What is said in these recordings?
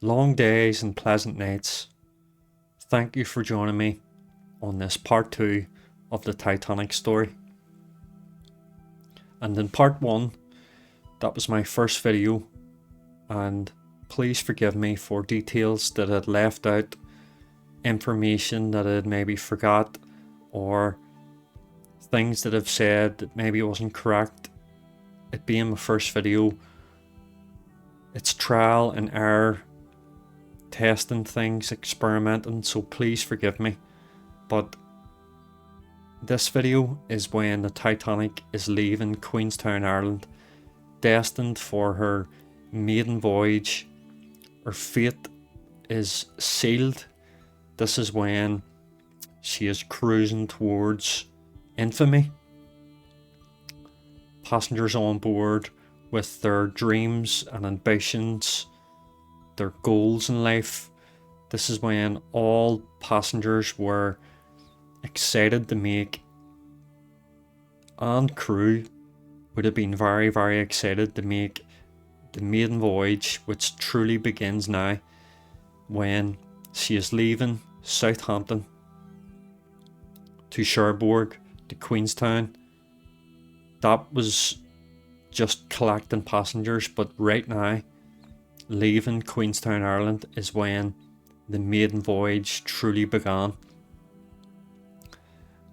Long days and pleasant nights. Thank you for joining me on this part 2 of the Titanic story. And in part 1, that was my first video, and please forgive me for details that I'd left out, information that I'd maybe forgot, or things that I've said that maybe wasn't correct. It being my first video, it's trial and error, testing things, experimenting, so please forgive me. But this video is when the Titanic is leaving Queenstown, Ireland, destined for her maiden voyage. Her fate is sealed. This is when she is cruising towards infamy. Passengers on board with their dreams and ambitions, their goals in life. This is when all passengers were excited to make, and crew would have been very, very excited to make the maiden voyage, which truly begins now when she is leaving Southampton to Cherbourg to Queenstown. That was just collecting passengers, but right now, leaving Queenstown, Ireland is when the maiden voyage truly began.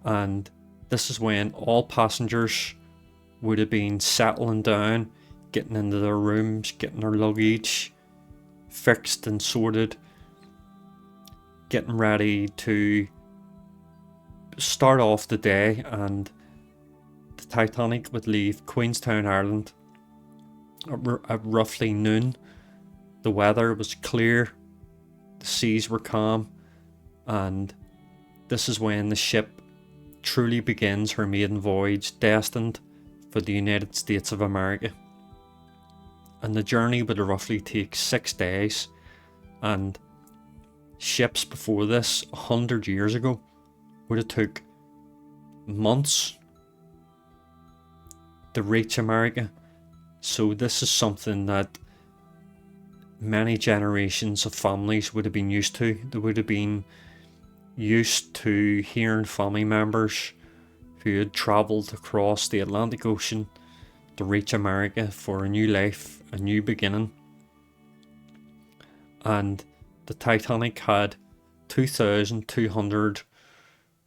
And this is when all passengers would have been settling down, getting into their rooms, getting their luggage fixed and sorted, getting ready to start off the day. And the Titanic would leave Queenstown, Ireland at roughly noon. The weather was clear, the seas were calm, and this is when the ship truly begins her maiden voyage, destined for the United States of America. And the journey would roughly take 6 days, and ships before this, 100 years ago, would have took months to reach America. So this is something that many generations of families would have been used to. They would have been used to hearing family members who had travelled across the Atlantic Ocean to reach America for a new life, a new beginning. And the Titanic had 2,200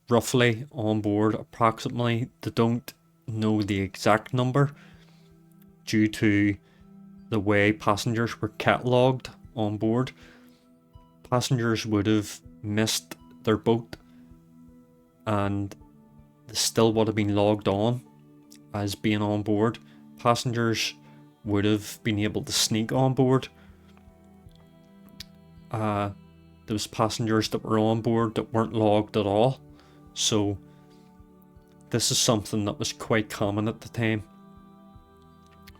roughly on board, approximately. They don't know the exact number due to the way passengers were catalogued on board. Passengers would have missed their boat and they still would have been logged on as being on board. Passengers would have been able to sneak on board. There was passengers that were on board that weren't logged at all. So this is something that was quite common at the time.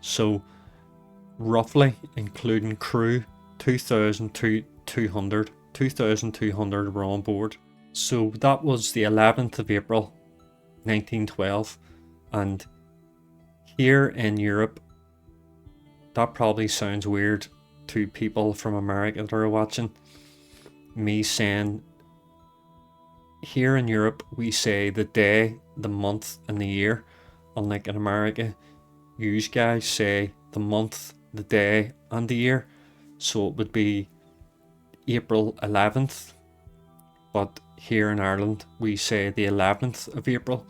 So roughly, including crew, 2,200 were on board. So that was the 11th of April 1912, and here in Europe, that probably sounds weird to people from America that are watching me saying, here in Europe we say the day, the month and the year, unlike in America you guys say the month, the day and the year. So it would be April 11th, but here in Ireland we say the 11th of April.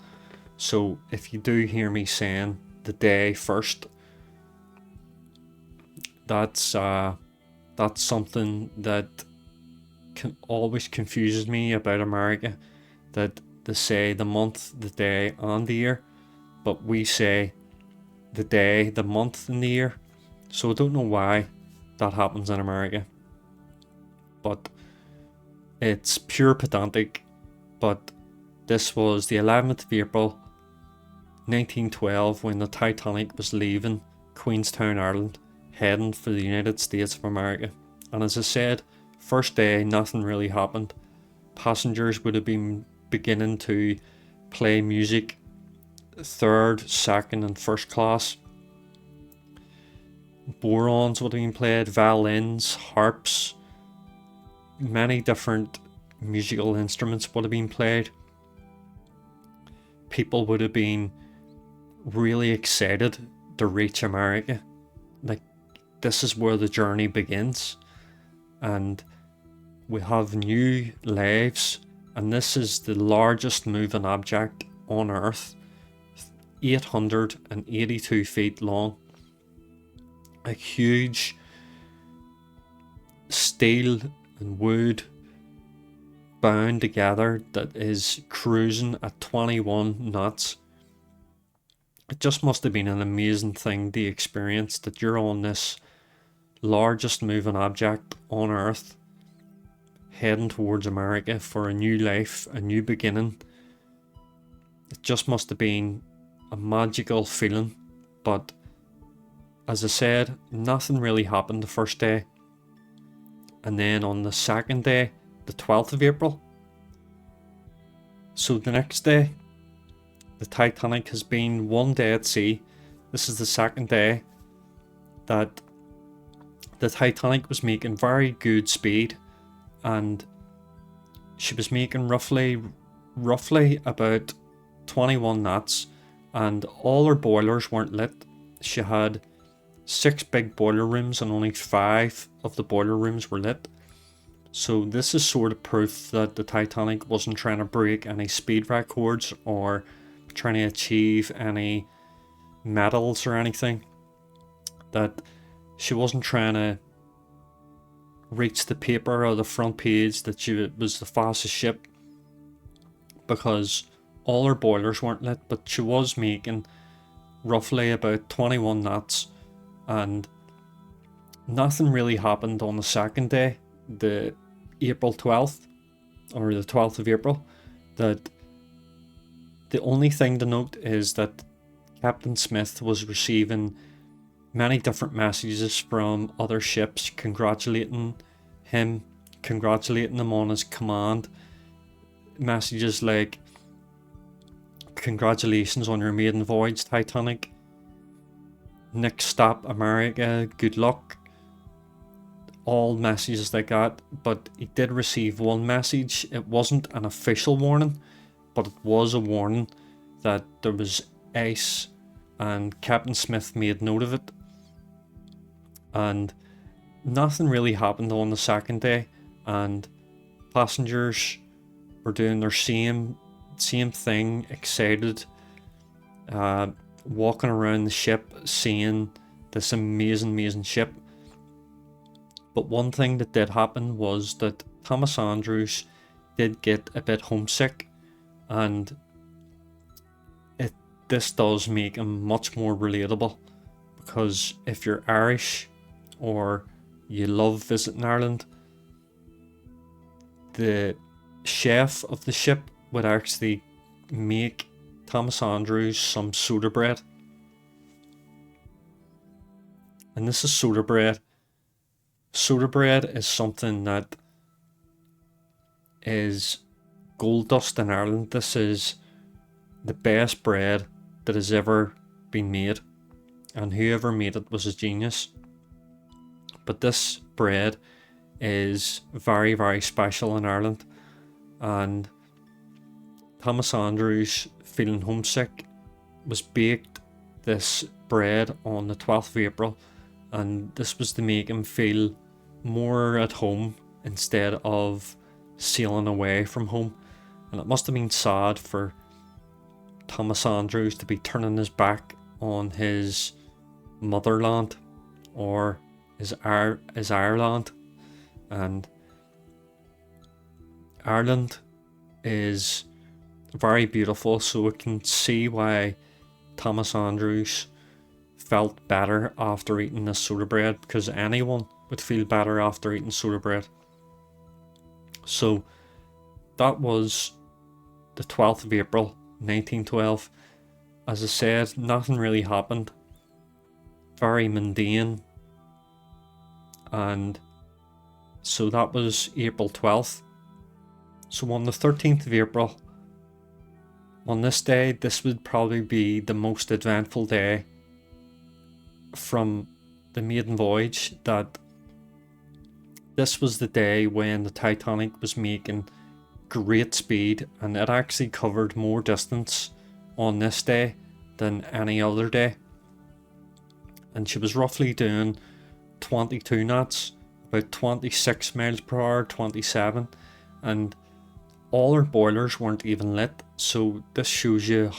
So if you do hear me saying the day first, that's something that always confuses me about America, that they say the month, the day and the year, but we say the day, the month and the year. So I don't know why that happens in America, but it's pure pedantic. But this was the 11th of April 1912 when the Titanic was leaving Queenstown, Ireland, heading for the United States of America. And as I said, first day nothing really happened. Passengers would have been beginning to play music, third, second and first class. Borons would have been played, violins, harps, many different musical instruments would have been played. People would have been really excited to reach America. Like, this is where the journey begins, and we have new lives, and this is the largest moving object on Earth, 882 feet long, a huge steel and wood bound together that is cruising at 21 knots. It just must have been an amazing thing to experience, that you're on this largest moving object on Earth heading towards America for a new life, a new beginning. It just must have been a magical feeling. But as I said, nothing really happened the first day. And then on the second day, the 12th of April, so the next day, the Titanic has been one day at sea. This is the second day that the Titanic was making very good speed, and she was making roughly about 21 knots, and all her boilers weren't lit. She had 6 big boiler rooms and only 5 of the boiler rooms were lit. So this is sort of proof that the Titanic wasn't trying to break any speed records or trying to achieve any medals or anything. That she wasn't trying to reach the paper or the front page that she was the fastest ship, because all her boilers weren't lit, but she was making roughly about 21 knots, and nothing really happened on the second day, the April 12th, or the 12th of April. That the only thing to note is that Captain Smith was receiving many different messages from other ships congratulating him on his command. Messages like, "Congratulations on your maiden voyage, Titanic. Next stop, America. Good luck." All messages like that. But he did receive one message. It wasn't an official warning, but it was a warning that there was ice, and Captain Smith made note of it. And nothing really happened on the second day, and passengers were doing their same thing, excited, walking around the ship, seeing this amazing ship. But one thing that did happen was that Thomas Andrews did get a bit homesick, and this does make him much more relatable, because if you're Irish or you love visiting Ireland, the chef of the ship would actually make Thomas Andrews some soda bread. And this is soda bread. Soda bread is something that is gold dust in Ireland. This is the best bread that has ever been made, and whoever made it was a genius. But this bread is very special in Ireland, and Thomas Andrews, feeling homesick, was baked this bread on the 12th of April, and this was to make him feel more at home instead of sailing away from home. And it must have been sad for Thomas Andrews to be turning his back on his motherland, or his Ireland. And Ireland is very beautiful, so we can see why Thomas Andrews felt better after eating this soda bread, because anyone would feel better after eating soda bread. So that was the 12th of April 1912. As I said, nothing really happened. Very mundane. And so that was April 12th. So on the 13th of April, on this day, this would probably be the most eventful day from the maiden voyage, that This was the day when the Titanic was making great speed, and it actually covered more distance on this day than any other day. And she was roughly doing 22 knots, about 26 miles per hour, 27, and all her boilers weren't even lit. So this shows you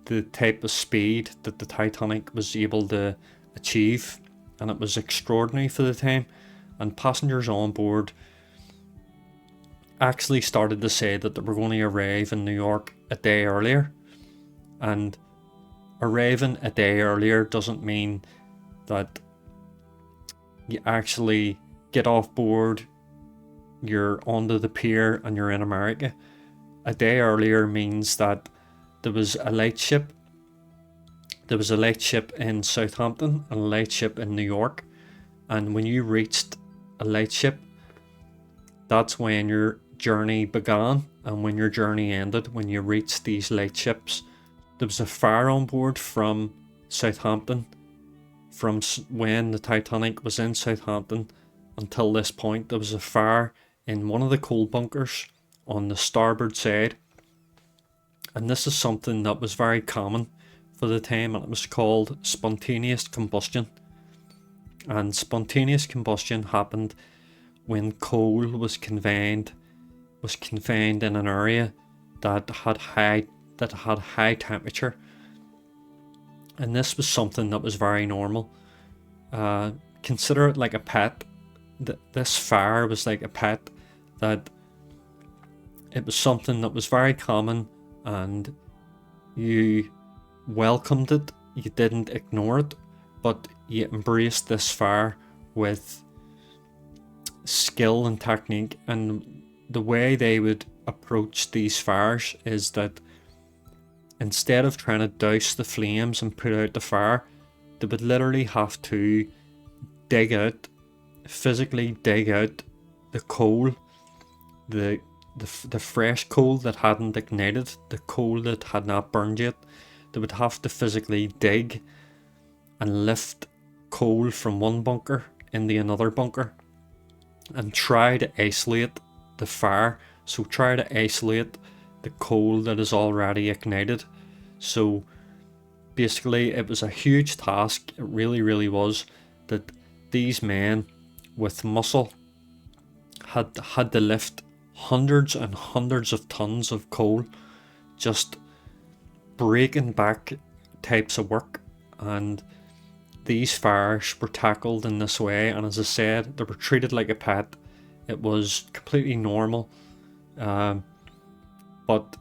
the type of speed that the Titanic was able to achieve, and it was extraordinary for the time. And passengers on board actually started to say that they were going to arrive in New York a day earlier, and arriving a day earlier doesn't mean that you actually get off board, you're onto the pier and you're in America. A day earlier means that there was a lightship in Southampton and a lightship in New York, and when you reached a lightship, that's when your journey began, and when your journey ended, when you reached these lightships. There was a fire on board from Southampton, from when the Titanic was in Southampton until this point. There was a fire in one of the coal bunkers on the starboard side, and this is something that was very common for the time, and it was called spontaneous combustion. And spontaneous combustion happened when coal was confined in an area that had high temperature, and this was something that was very normal. Consider it like a pet. This fire was like a pet, that it was something that was very common, and you welcomed it. You didn't ignore it, but you embraced this fire with skill and technique. And the way they would approach these fires is that instead of trying to douse the flames and put out the fire, they would literally have to physically dig out the coal, the fresh coal that hadn't ignited, the coal that had not burned yet. They would have to physically dig and lift coal from one bunker into another bunker and try to isolate the fire. So try to isolate the coal that is already ignited. So basically it was a huge task. It really was, that these men with muscle had to lift hundreds and hundreds of tons of coal, just breaking back types of work. And these fires were tackled in this way, and as I said, they were treated like a pet. It was completely normal, but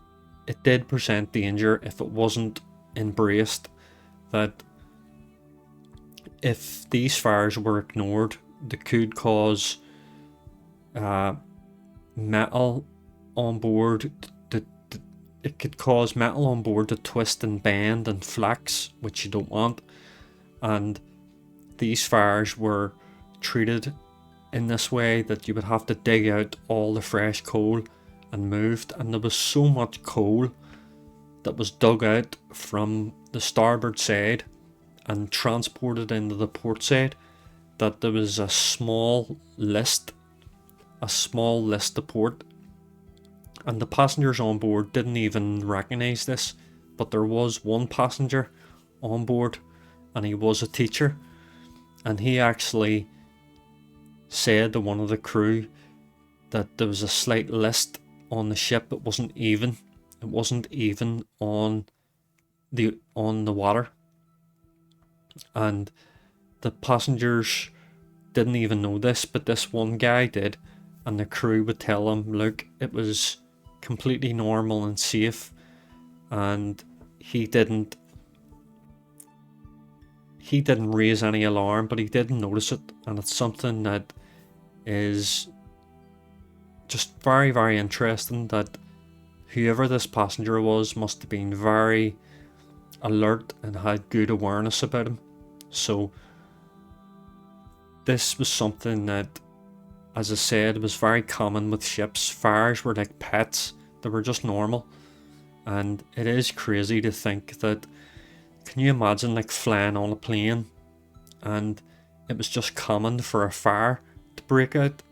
it did present danger if it wasn't embraced. That if these fires were ignored, they could cause metal on board to twist and bend and flex, which you don't want. And these fires were treated in this way, that you would have to dig out all the fresh coal and moved, and there was so much coal that was dug out from the starboard side and transported into the port side that there was a small list to port. And the passengers on board didn't even recognize this, but there was one passenger on board, and he was a teacher, and he actually said to one of the crew that there was a slight list on the ship. It wasn't even on the water, and the passengers didn't even know this, but this one guy did, and the crew would tell him, look, it was completely normal and safe, and he didn't raise any alarm, but he didn't notice it. And it's something that is just very interesting, that whoever this passenger was must have been very alert and had good awareness about him. So this was something that, as I said, was very common with ships. Fires were like pets. They were just normal. And it is crazy to think that, can you imagine like flying on a plane, and it was just common for a fire to break out.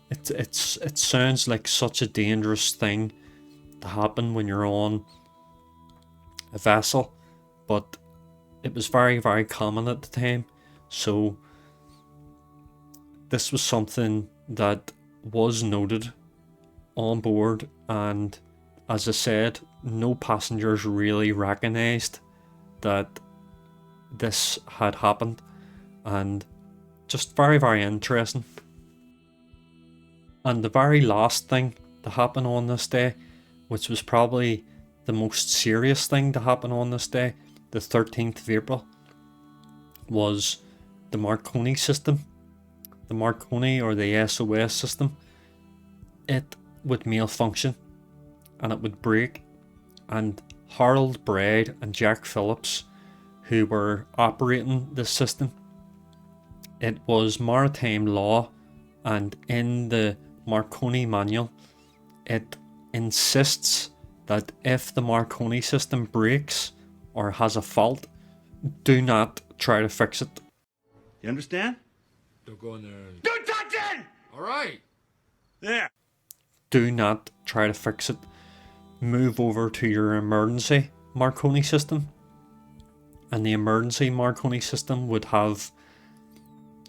It sounds like such a dangerous thing to happen when you're on a vessel, but it was very, very common at the time. So this was something that was noted on board, and as I said, no passengers really recognised that this had happened, and just very, very interesting. And the very last thing to happen on this day, which was probably the most serious thing to happen on this day, the 13th of April, was the Marconi system. The Marconi, or the SOS system, it would malfunction and it would break, and Harold Bride and Jack Phillips, who were operating this system, it was maritime law, and in the Marconi manual it insists that if the Marconi system breaks or has a fault, do not try to fix it. You understand? Don't go in there and... Don't touch it! Alright! There! Do not try to fix it. Move over to your emergency Marconi system. And the emergency Marconi system would have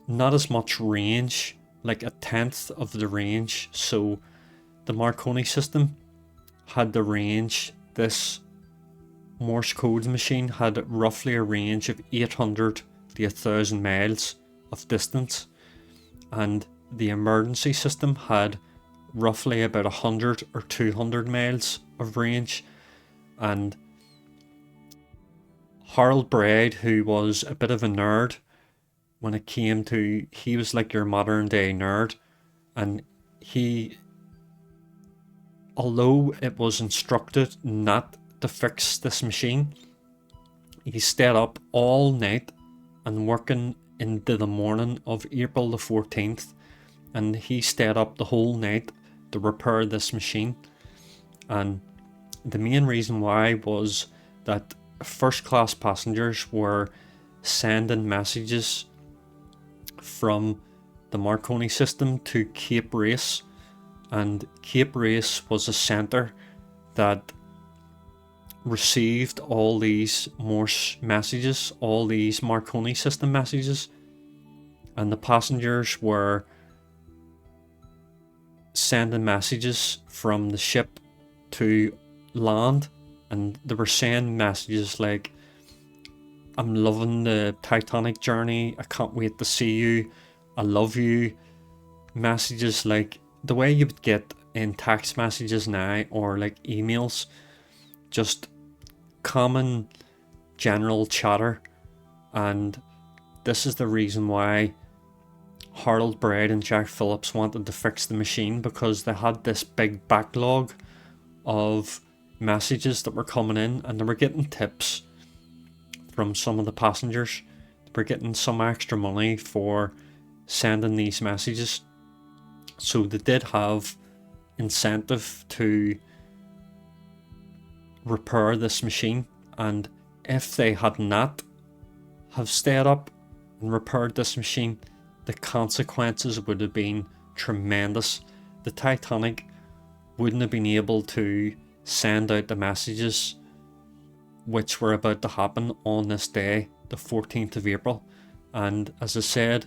not as much range, like a tenth of the range. So the Marconi system had the range, this Morse code machine had roughly a range of 800 to 1000 miles of distance, and the emergency system had roughly about 100 or 200 miles of range. And Harold Bride, who was a bit of a nerd when it came to, he was like your modern day nerd, and he, although it was instructed not to fix this machine, he stayed up all night and working into the morning of April the 14th, and he stayed up the whole night to repair this machine. And the main reason why was that first class passengers were sending messages from the Marconi system to Cape Race, and Cape Race was a centre that received all these Morse messages, all these Marconi system messages, and the passengers were sending messages from the ship to land, and they were saying messages like, "I'm loving the Titanic journey, I can't wait to see you, I love you." Messages like the way you would get in text messages now, or like emails, just common general chatter. And this is the reason why Harold Bride and Jack Phillips wanted to fix the machine, because they had this big backlog of messages that were coming in, and they were getting tips from some of the passengers. They were getting some extra money for sending these messages, so they did have incentive to repair this machine. And if they had not have stayed up and repaired this machine, the consequences would have been tremendous. The Titanic wouldn't have been able to send out the messages which were about to happen on this day, the 14th of April. And as I said,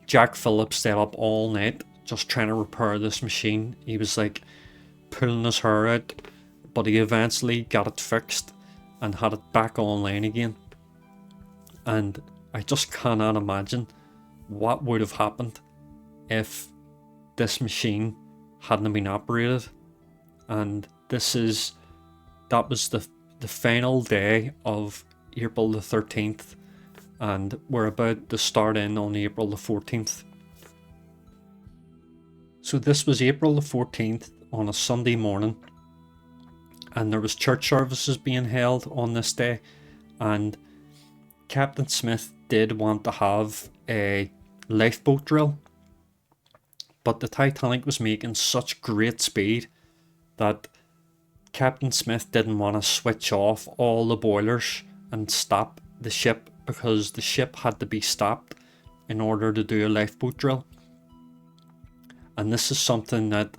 Jack Phillips stayed up all night just trying to repair this machine. He was like pulling his hair out, but he eventually got it fixed and had it back online again. And I just cannot imagine what would have happened if this machine hadn't been operated. And that was the final day of April the 13th, and we're about to start in on April the 14th. So this was April the 14th on a Sunday morning, and there was church services being held on this day, and Captain Smith did want to have a lifeboat drill, but the Titanic was making such great speed that Captain Smith didn't want to switch off all the boilers and stop the ship, because the ship had to be stopped in order to do a lifeboat drill. And this is something that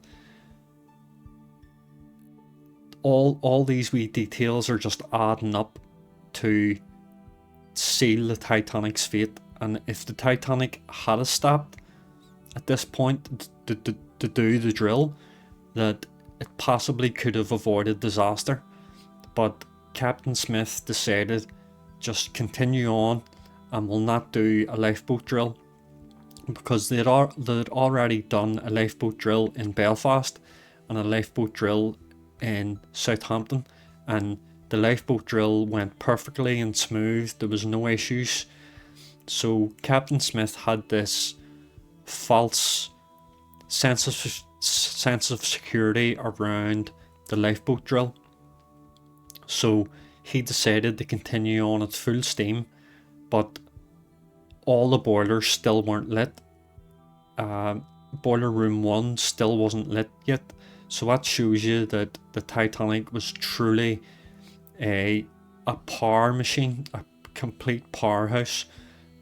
all these wee details are just adding up to seal the Titanic's fate. And if the Titanic had stopped at this point to do the drill, that it possibly could have avoided disaster. But Captain Smith decided just continue on and will not do a lifeboat drill, because they'd already done a lifeboat drill in Belfast and a lifeboat drill in Southampton, and the lifeboat drill went perfectly and smooth. There was no issues. So Captain Smith had this false sense of security around the lifeboat drill. So he decided to continue on at full steam, but all the boilers still weren't lit. Boiler room 1 still wasn't lit yet. So that shows you that the Titanic was truly a power machine, a complete powerhouse.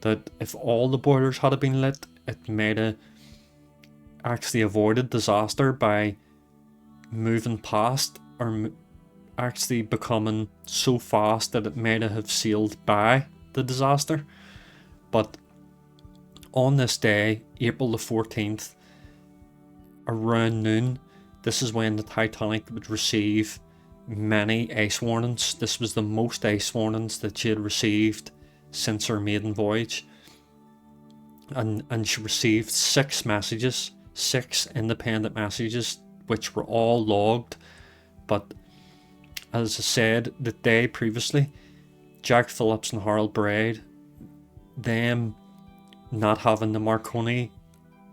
That if all the boilers had been lit, it might have actually avoided disaster by moving past, or actually becoming so fast that it might have sailed by the disaster. But on this day, April the 14th, around noon, this is when the Titanic would receive many ice warnings. This was the most ice warnings that she had received since her maiden voyage. And she received 6 messages, 6 independent messages, which were all logged. But as I said, the day previously, Jack Phillips and Harold Braid, them not having the Marconi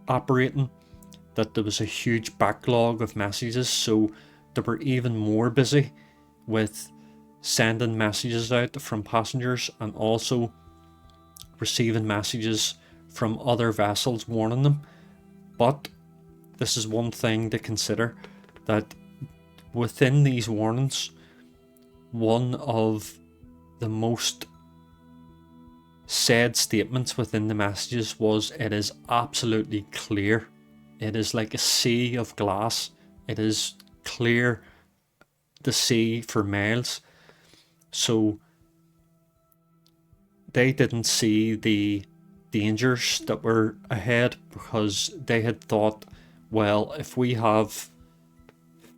operating, that there was a huge backlog of messages, so they were even more busy with sending messages out from passengers and also receiving messages from other vessels warning them. But this is one thing to consider, that within these warnings, one of the most said statements within the messages was, "It is absolutely clear." It is like a sea of glass. It is clear the sea for miles. So they didn't see the dangers that were ahead, because they had thought, well, if we have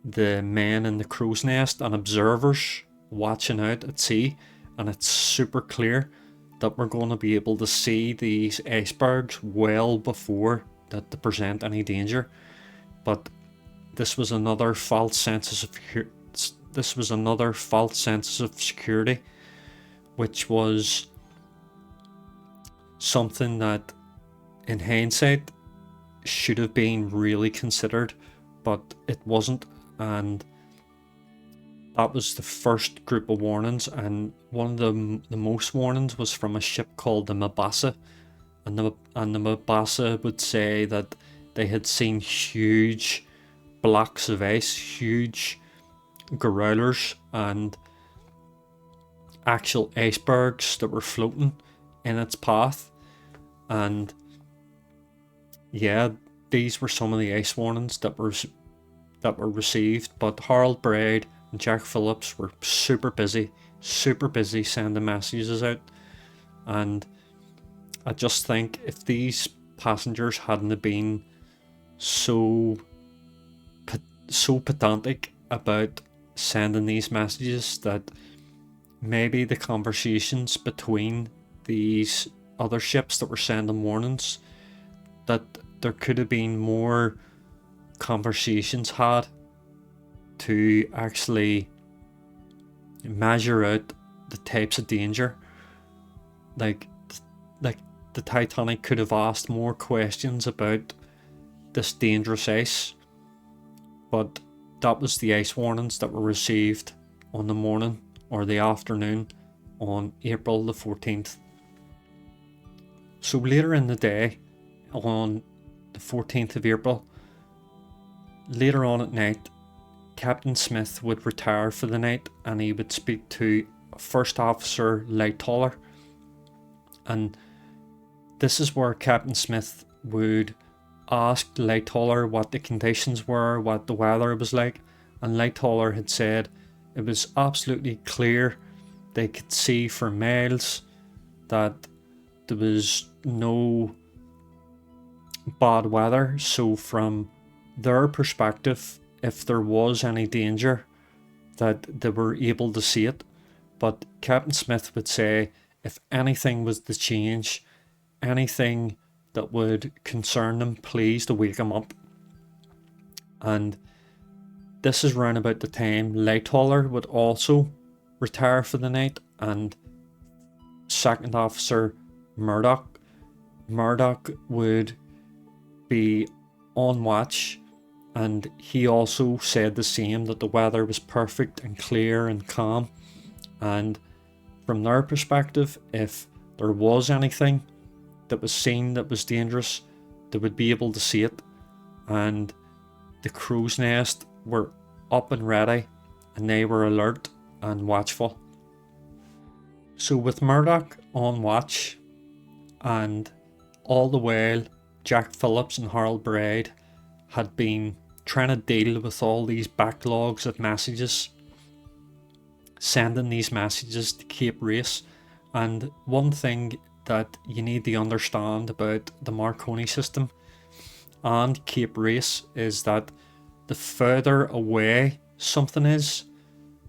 the men in the crow's nest and observers watching out at sea, and it's super clear, that we're going to be able to see these icebergs well before that they present any danger. But this was another false sense of security, which was something that in hindsight should have been really considered, but it wasn't. And that was the first group of warnings, and one of the most warnings was from a ship called the Mabasa. And the Mabasa would say that they had seen huge blocks of ice, huge growlers and actual icebergs that were floating in its path. And yeah, these were some of the ice warnings that were received. But Harold Braid and Jack Phillips were super busy sending messages out. And I just think if these passengers hadn't been so pedantic about sending these messages, that maybe the conversations between these other ships that were sending warnings, that there could have been more conversations had to actually measure out the types of danger. Like the Titanic could have asked more questions about this dangerous ice, but that was the ice warnings that were received on the morning or the afternoon on April the 14th. So later in the day, on the 14th of April, later on at night, Captain Smith would retire for the night, and he would speak to First Officer Lightoller, And this is where Captain Smith would ask Lightoller what the conditions were, what the weather was like, and Lightoller had said it was absolutely clear. They could see for miles that there was no bad weather. So from their perspective, if there was any danger, that they were able to see it. But Captain Smith would say if anything was to change, anything that would concern them, please to wake them up. And this is round about the time Lightoller would also retire for the night, and Second Officer Murdoch would be on watch, and he also said the same, that the weather was perfect and clear and calm. And from their perspective, if there was anything that was seen that was dangerous, they would be able to see it. And the crow's nest were up and ready, and they were alert and watchful. So with Murdoch on watch, and all the while Jack Phillips and Harold Braid had been trying to deal with all these backlogs of messages, sending these messages to Cape Race. And one thing that you need to understand about the Marconi system and Cape Race is that the further away something is,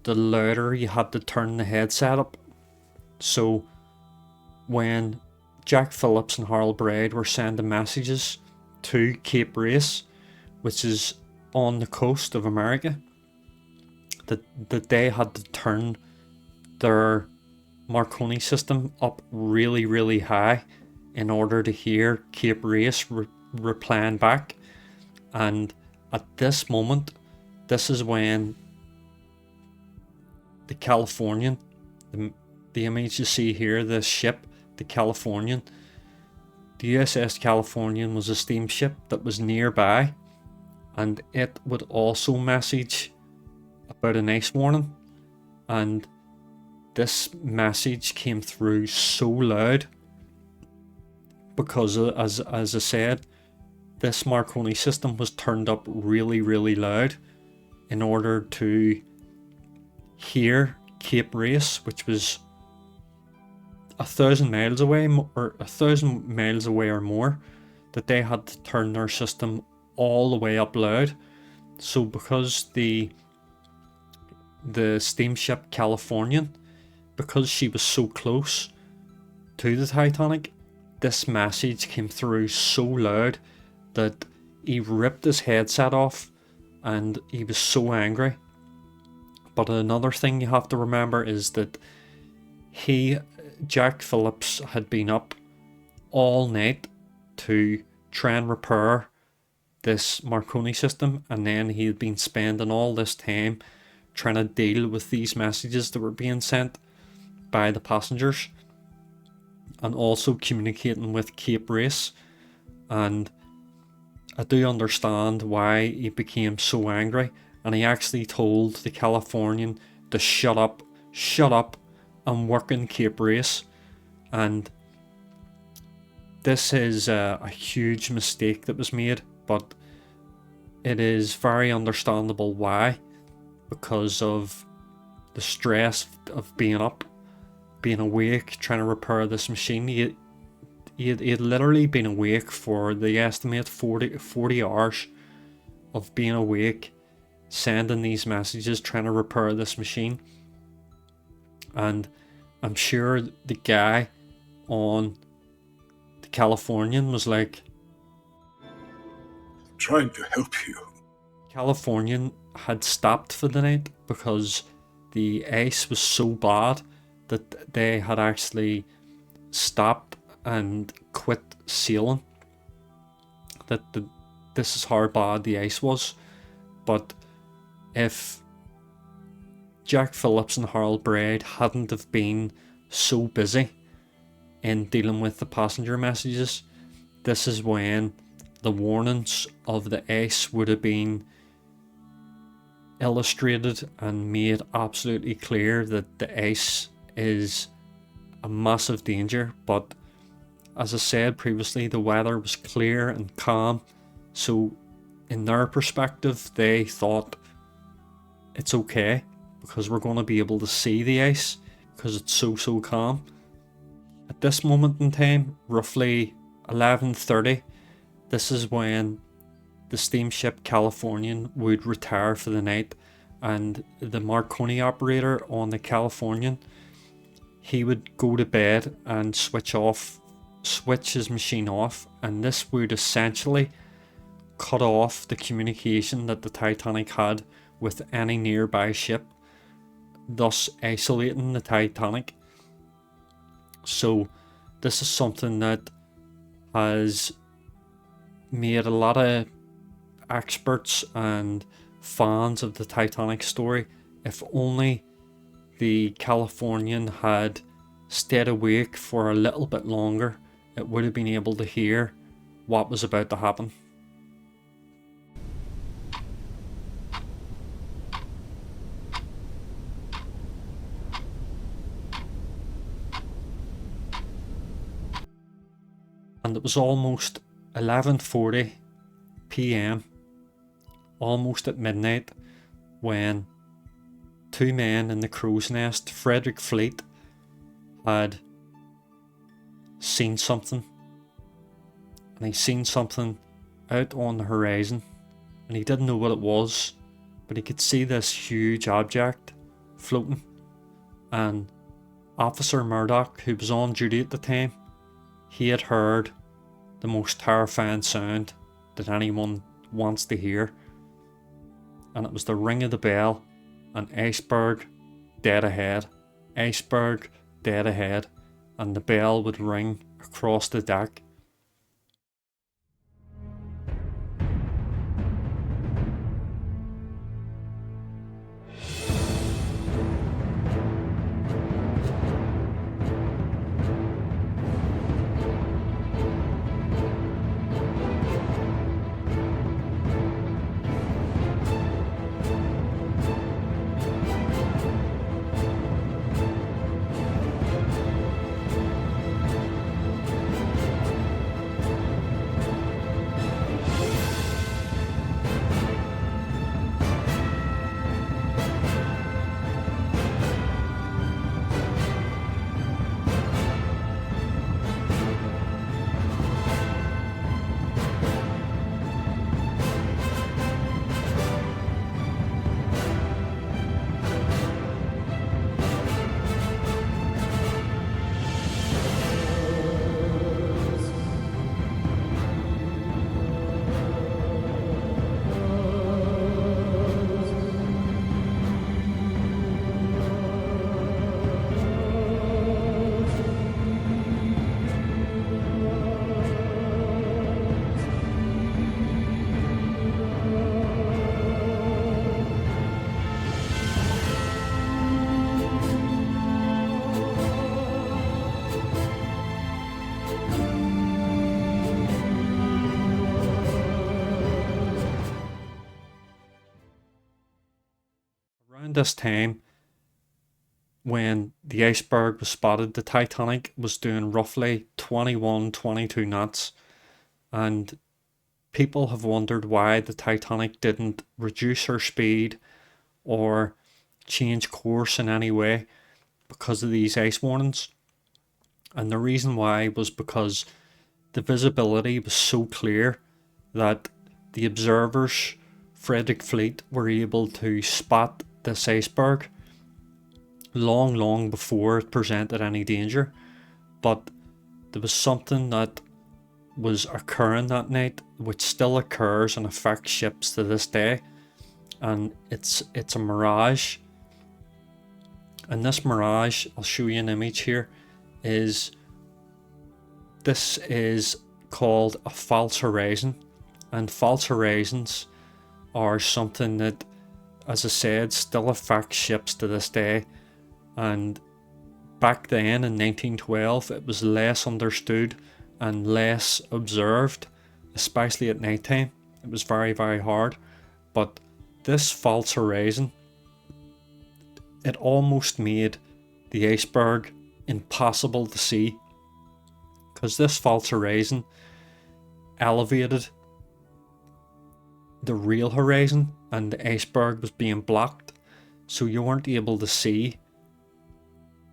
the louder you had to turn the headset up. So when Jack Phillips and Harold Braid were sending messages to Cape Race, which is on the coast of America, that they had to turn their Marconi system up really, really high in order to hear Cape Race replying back. And at this moment, this is when the Californian, the image you see here, this ship, the Californian, the USS Californian was a steamship that was nearby, and it would also message about an ice warning. And this message came through so loud because, as I said, this Marconi system was turned up really, really loud in order to hear Cape Race, which was 1,000 miles away, or 1,000 miles away or more, that they had to turn their system all the way up loud. So because the steamship Californian, because she was so close to the Titanic, this message came through so loud that he ripped his headset off, and he was so angry. But another thing you have to remember is that Jack Phillips had been up all night to try and repair this Marconi system, and then he had been spending all this time trying to deal with these messages that were being sent by the passengers, and also communicating with Cape Race. And I do understand why he became so angry, and he actually told the Californian to shut up, I'm working Cape Race. And this is a huge mistake that was made, but it is very understandable why, because of the stress of being up, being awake, trying to repair this machine. He had literally been awake for, the estimate, 40 hours of being awake, sending these messages, trying to repair this machine. And I'm sure the guy on the Californian was like, trying to help you. Californian had stopped for the night because the ice was so bad that they had actually stopped and quit sailing. This is how bad the ice was. But if Jack Phillips and Harold Braid hadn't have been so busy in dealing with the passenger messages, this is when the warnings of the ice would have been illustrated and made absolutely clear that the ice is a massive danger. But as I said previously, the weather was clear and calm, so in their perspective they thought it's okay because we're going to be able to see the ice because it's so calm. At this moment in time, roughly 11:30, this is when the steamship Californian would retire for the night, and the Marconi operator on the Californian, he would go to bed and switch his machine off, and this would essentially cut off the communication that the Titanic had with any nearby ship, thus isolating the Titanic. So this is something that has made a lot of experts and fans of the Titanic story, if only the Californian had stayed awake for a little bit longer, it would have been able to hear what was about to happen. And it was almost 11:40 p.m, almost at midnight, when two men in the crow's nest, Frederick Fleet, had seen something. And he seen something out on the horizon, and he didn't know what it was, but he could see this huge object floating. And Officer Murdoch, who was on duty at the time, he had heard the most terrifying sound that anyone wants to hear, and it was the ring of the bell, and Iceberg dead ahead, Iceberg dead ahead, and the bell would ring across the deck. Around this time, when the Iceberg was spotted, the Titanic was doing roughly 21-22 knots, and people have wondered why the Titanic didn't reduce her speed or change course in any way because of these ice warnings. And the reason why was because the visibility was so clear that the observers, Frederick Fleet, were able to spot this iceberg long before it presented any danger. But there was something that was occurring that night which still occurs and affects ships to this day, and it's a mirage. And this mirage, I'll show you an image here, is called a false horizon. And false horizons are something that, as I said, still affects ships to this day. And back then in 1912 it was less understood and less observed, especially at night time. It was very hard. But this false horizon, it almost made the iceberg impossible to see, because this false horizon elevated the real horizon and the iceberg was being blocked, so you weren't able to see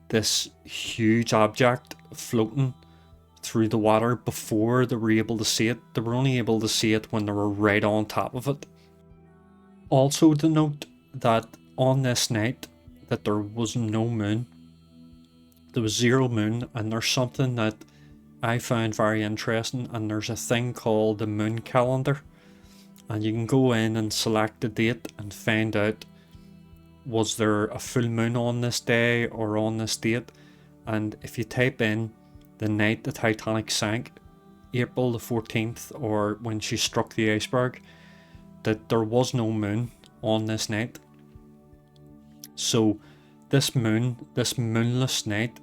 this huge object floating through the water before they were able to see it. They were only able to see it when they were right on top of it. Also to note that on this night that there was no moon. There was zero moon, and there's something that I found very interesting, and there's a thing called the moon calendar, and you can go in and select the date and find out was there a full moon on this day or on this date. And if you type in the night the Titanic sank, April the 14th, or when she struck the iceberg, that there was no moon on this night. So this moonless night,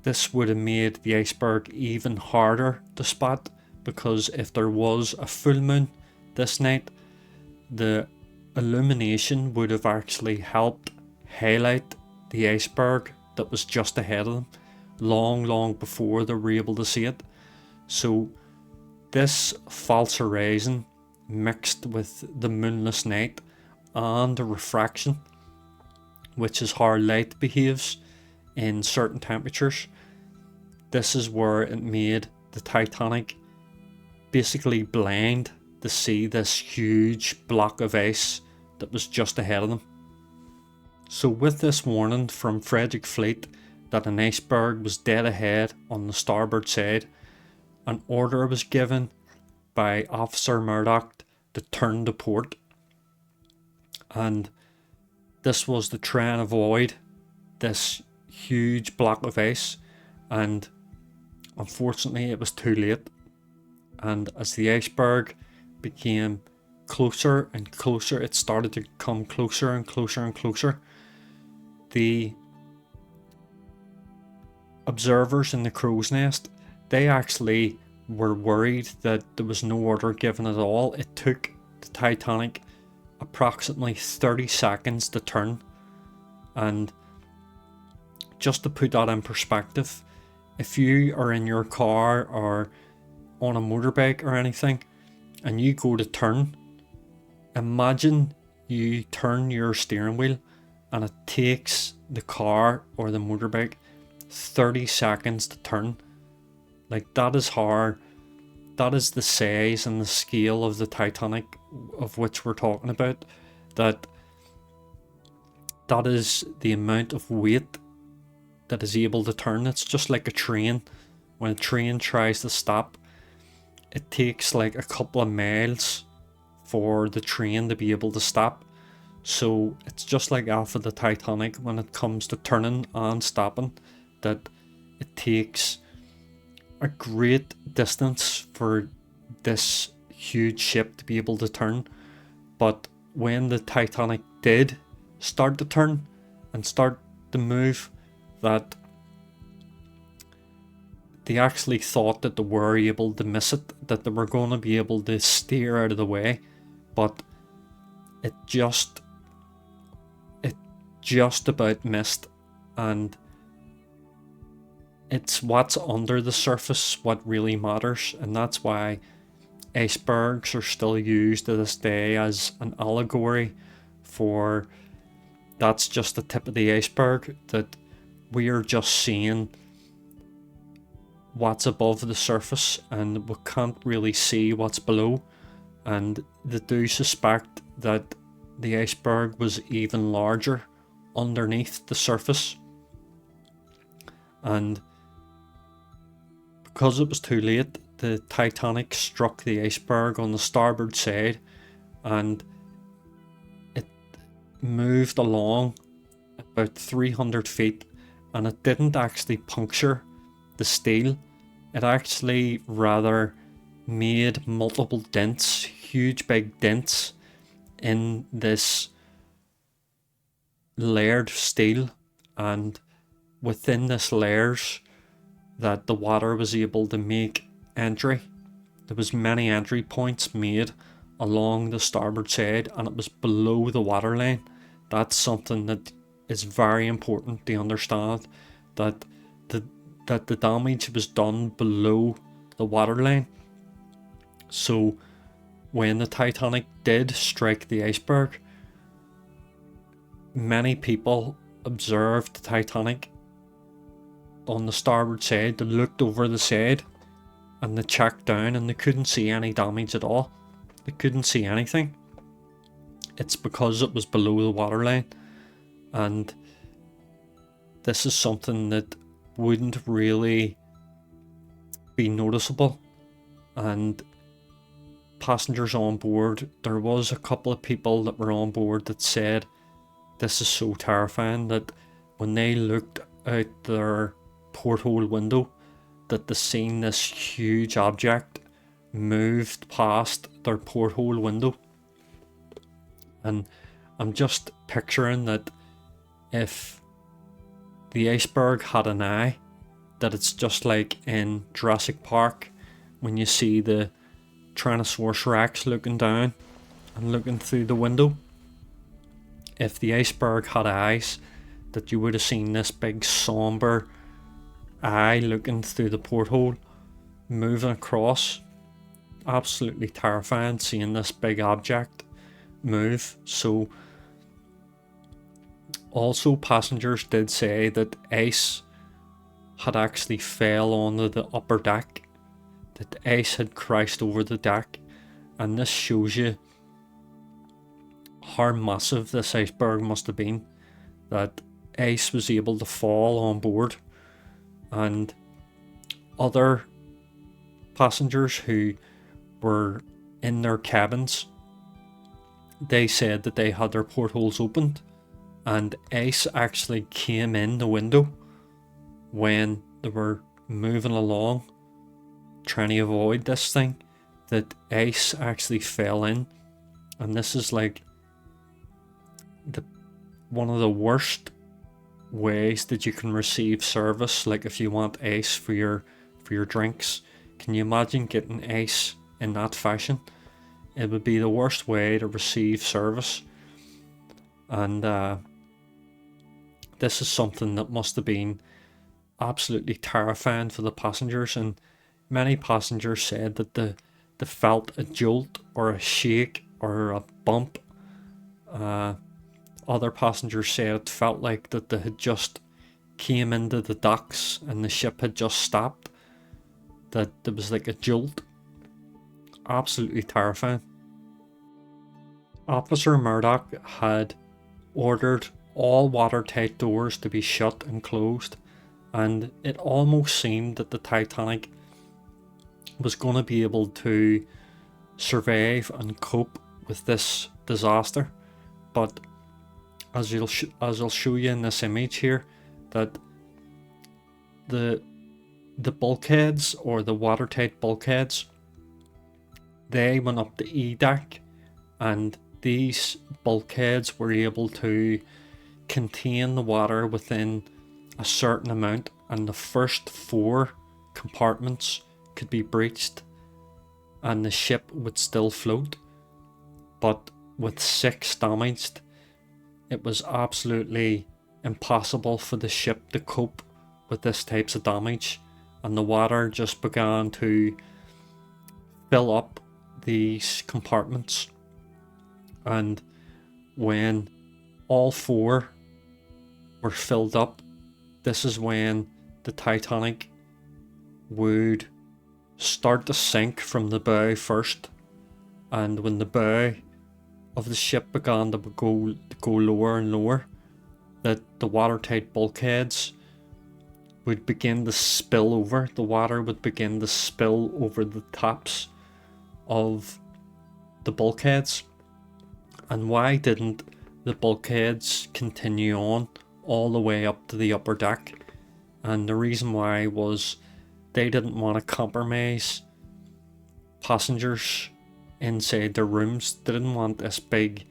this would have made the iceberg even harder to spot, because if there was a full moon this night, the illumination would have actually helped highlight the iceberg that was just ahead of them long before they were able to see it. So this false horizon mixed with the moonless night and the refraction, which is how light behaves in certain temperatures, this is where it made the Titanic basically blind to see this huge block of ice that was just ahead of them. So with this warning from Frederick Fleet that an iceberg was dead ahead on the starboard side, an order was given by Officer Murdoch to turn to port, and this was to try and avoid this huge block of ice, and unfortunately it was too late. And as the iceberg became closer and closer, it started to come closer and closer and closer. The observers in the crow's nest, they actually were worried that there was no order given at all. It took the Titanic approximately 30 seconds to turn, and just to put that in perspective, if you are in your car or on a motorbike or anything and you go to turn, imagine you turn your steering wheel and it takes the car or the motorbike 30 seconds to turn. Like, that is the size and the scale of the Titanic of which we're talking about. That is the amount of weight that is able to turn. It's just like a train. When a train tries to stop, it takes like a couple of miles for the train to be able to stop. So it's just like that for the Titanic when it comes to turning and stopping, that it takes a great distance for this huge ship to be able to turn. But when the Titanic did start to turn and start to move, that they actually thought that they were able to miss it, that they were going to be able to steer out of the way, but it just about missed. And it's what's under the surface what really matters, and that's why icebergs are still used to this day as an allegory for that's just the tip of the iceberg, that we are just seeing what's above the surface and we can't really see what's below. And they do suspect that the iceberg was even larger underneath the surface, and because it was too late, the Titanic struck the iceberg on the starboard side and it moved along about 300 feet, and it didn't actually puncture the steel. It actually rather made multiple dents, huge big dents in this layered steel, and within this layers that the water was able to make entry. There was many entry points made along the starboard side, and it was below the waterline. That's something that is very important to understand, that that the damage was done below the waterline. So when the Titanic did strike the iceberg, many people observed the Titanic on the starboard side. They looked over the side and they checked down and they couldn't see any damage at all. They couldn't see anything. It's because it was below the waterline, and this is something that wouldn't really be noticeable. And passengers on board, there was a couple of people that were on board that said this is so terrifying that when they looked out their porthole window, that they seen this huge object moved past their porthole window. And I'm just picturing that if the iceberg had an eye, that it's just like in Jurassic Park when you see the Tyrannosaurus Rex looking down and looking through the window. If the iceberg had eyes, that you would have seen this big somber eye looking through the porthole, moving across. Absolutely terrifying seeing this big object move. So also passengers did say that ice had actually fell onto the upper deck, that the ice had crashed over the deck, and this shows you how massive this iceberg must have been, that ice was able to fall on board. And other passengers who were in their cabins, they said that they had their portholes opened and ice actually came in the window when they were moving along trying to avoid this thing, that ice actually fell in. And this is like one of the worst ways that you can receive service. Like if you want ice for your drinks, can you imagine getting ice in that fashion? It would be the worst way to receive service. And this is something that must have been absolutely terrifying for the passengers, and many passengers said that they felt a jolt or a shake or a bump. Other passengers said it felt like that they had just came into the docks and the ship had just stopped, that there was like a jolt. Absolutely terrifying. Officer Murdoch had ordered all watertight doors to be shut and closed, and it almost seemed that the Titanic was going to be able to survive and cope with this disaster. But as I'll show you in this image here, that the bulkheads, or the watertight bulkheads, they went up the E deck, and these bulkheads were able to contain the water within a certain amount, and the first 4 compartments could be breached and the ship would still float. But with 6 damaged, it was absolutely impossible for the ship to cope with this types of damage, and the water just began to fill up these compartments. And when all 4 were filled up, this is when the Titanic would start to sink from the bow first, and when the bow of the ship began to go lower and lower, that the watertight bulkheads would begin to spill over. The water would begin to spill over the tops of the bulkheads. And why didn't the bulkheads continue on all the way up to the upper deck? And the reason why was they didn't want to compromise passengers inside their rooms. They didn't want this big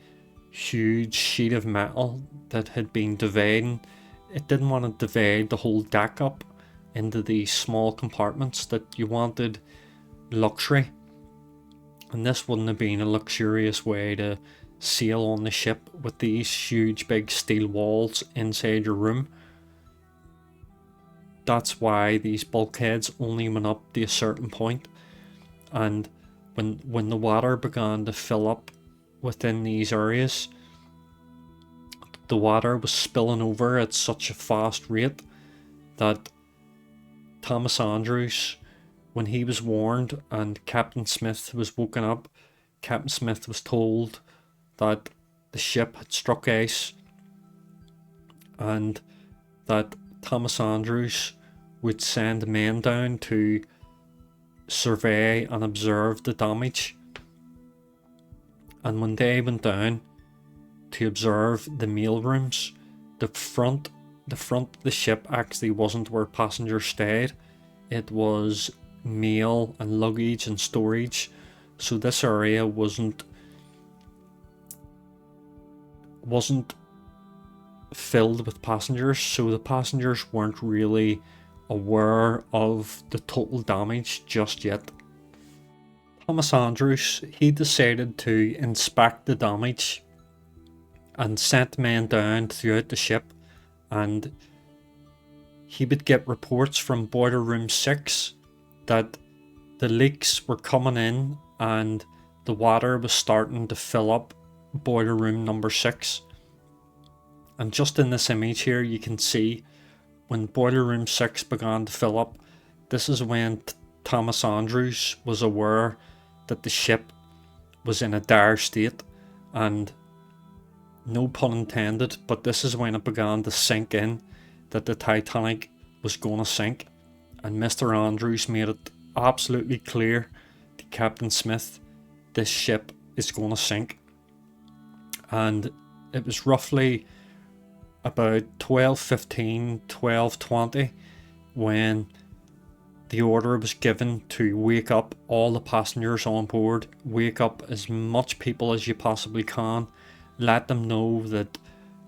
huge sheet of metal that had been dividing. It didn't want to divide the whole deck up into these small compartments, that you wanted luxury. And this wouldn't have been a luxurious way to sail on the ship with these huge big steel walls inside your room. that's why these bulkheads only went up to a certain point. And when the water began to fill up within these areas, the water was spilling over at such a fast rate that Thomas Andrews, when he was warned and Captain Smith was woken up, Captain Smith was told that the ship had struck ice and that Thomas Andrews would send men down to survey and observe the damage. And when they went down to observe the mail rooms, the front of the ship actually wasn't where passengers stayed. It was mail and luggage and storage. So this area wasn't filled with passengers, so the passengers weren't really aware of the total damage just yet. Thomas Andrews, he decided to inspect the damage and sent men down throughout the ship, and he would get reports from boiler room 6 that the leaks were coming in and the water was starting to fill up boiler room number 6. And just in this image here, you can see when boiler room 6 began to fill up, this is when Thomas Andrews was aware that the ship was in a dire state, and no pun intended, but this is when it began to sink in that the Titanic was going to sink. And Mr. Andrews made it absolutely clear to Captain Smith, this ship is going to sink. And it was roughly about 12:15, 12:20 when the order was given to wake up all the passengers on board, wake up as much people as you possibly can, let them know that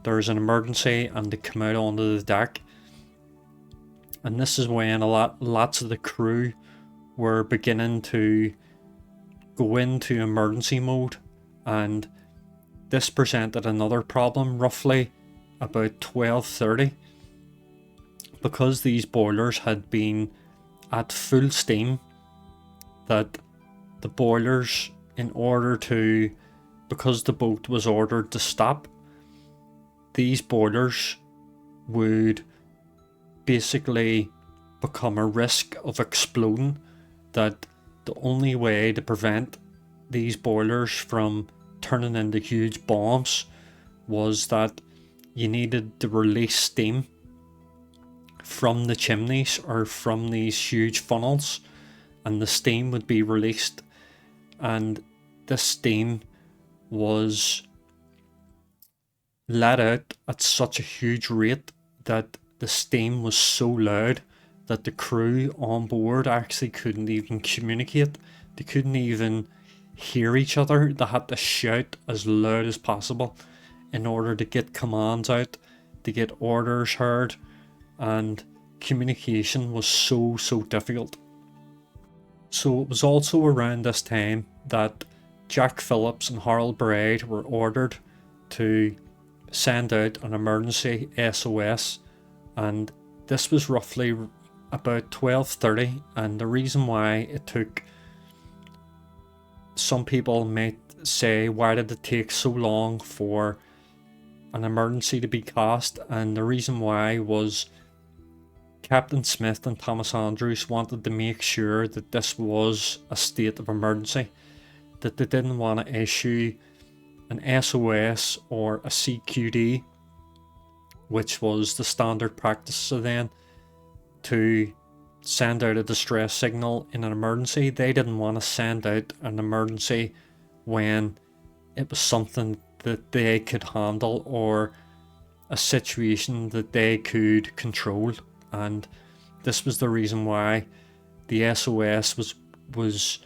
there's an emergency and to come out onto the deck. And this is when lots of the crew were beginning to go into emergency mode, and this presented another problem roughly about 12:30, because these boilers had been at full steam, that the boilers, because the boat was ordered to stop, these boilers would basically become a risk of exploding, that the only way to prevent these boilers from turning into huge bombs was that you needed to release steam from the chimneys or from these huge funnels, and the steam would be released, and this steam was let out at such a huge rate that the steam was so loud that the crew on board actually couldn't even communicate. They couldn't even hear each other. They had to shout as loud as possible in order to get commands out, to get orders heard, and communication was so difficult. So it was also around this time that Jack Phillips and Harold Bride were ordered to send out an emergency SOS, and this was roughly about 12:30, and the reason why it took, some people might say, why did it take so long for an emergency to be cast, and the reason why was Captain Smith and Thomas Andrews wanted to make sure that this was a state of emergency, that they didn't want to issue an SOS or a CQD, which was the standard practice of then, to send out a distress signal in an emergency. They didn't want to send out an emergency when it was something that they could handle or a situation that they could control, and this was the reason why the SOS was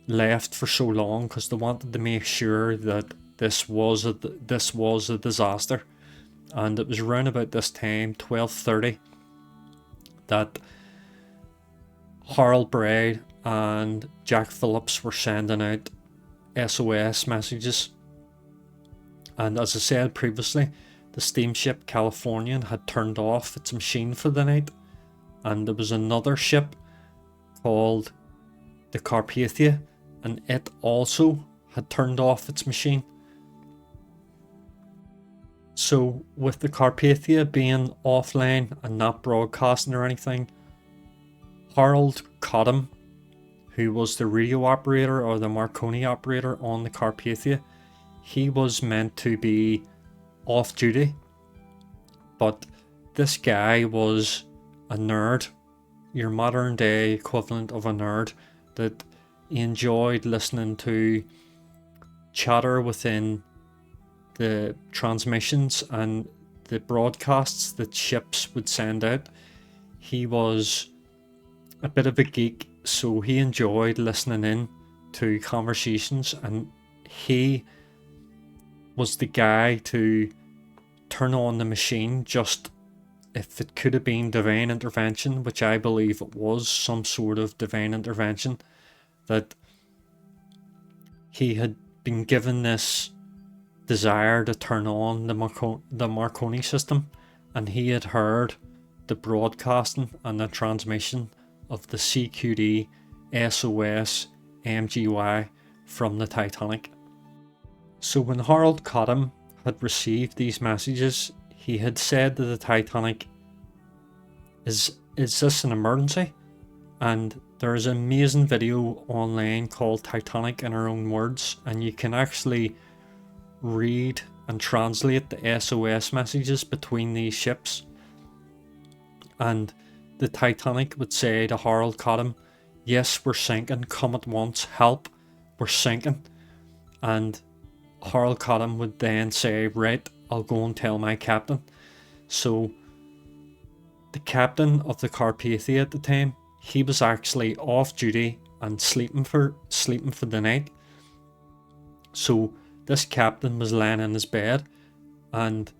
left for so long, because they wanted to make sure that this was a disaster. And it was around about this time, 12:30, that Harold Bride and Jack Phillips were sending out SOS messages. And as I said previously, the steamship Californian had turned off its machine for the night, and there was another ship called the Carpathia, and it also had turned off its machine. So with the Carpathia being offline and not broadcasting or anything, Harold Cottam, who was the radio operator or the Marconi operator on the Carpathia, he was meant to be off duty, but this guy was a nerd, your modern day equivalent of a nerd, that enjoyed listening to chatter within the transmissions and the broadcasts that ships would send out. He was a bit of a geek, so he enjoyed listening in to conversations, and he was the guy to turn on the machine just if it could have been divine intervention, which I believe it was some sort of divine intervention, that he had been given this desire to turn on the Marconi system, and he had heard the broadcasting and the transmission of the CQD SOS MGY from the Titanic. So when Harold Cottam had received these messages, he had said to the Titanic, is this an emergency? And there is an amazing video online called Titanic in Our Own Words, and you can actually read and translate the SOS messages between these ships. And the Titanic would say to Harold Cottam, yes, we're sinking, come at once, help, we're sinking. And Harold Cottam would then say, right, I'll go and tell my captain. So the captain of the Carpathia at the time, he was actually off duty and sleeping for the night. So this captain was laying in his bed, and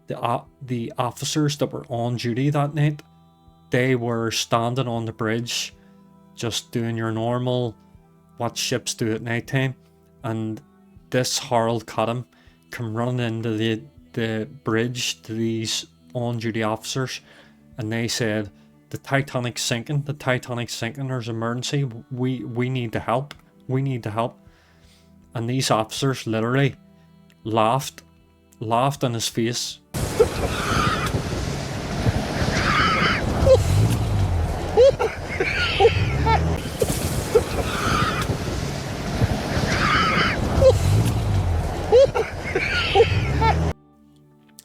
the officers that were on duty that night, they were standing on the bridge just doing your normal what ships do at night time, and this Harold Cottam come running into the bridge to these on-duty officers, and they said, the Titanic's sinking, there's emergency, we need to help, And these officers literally laughed in his face.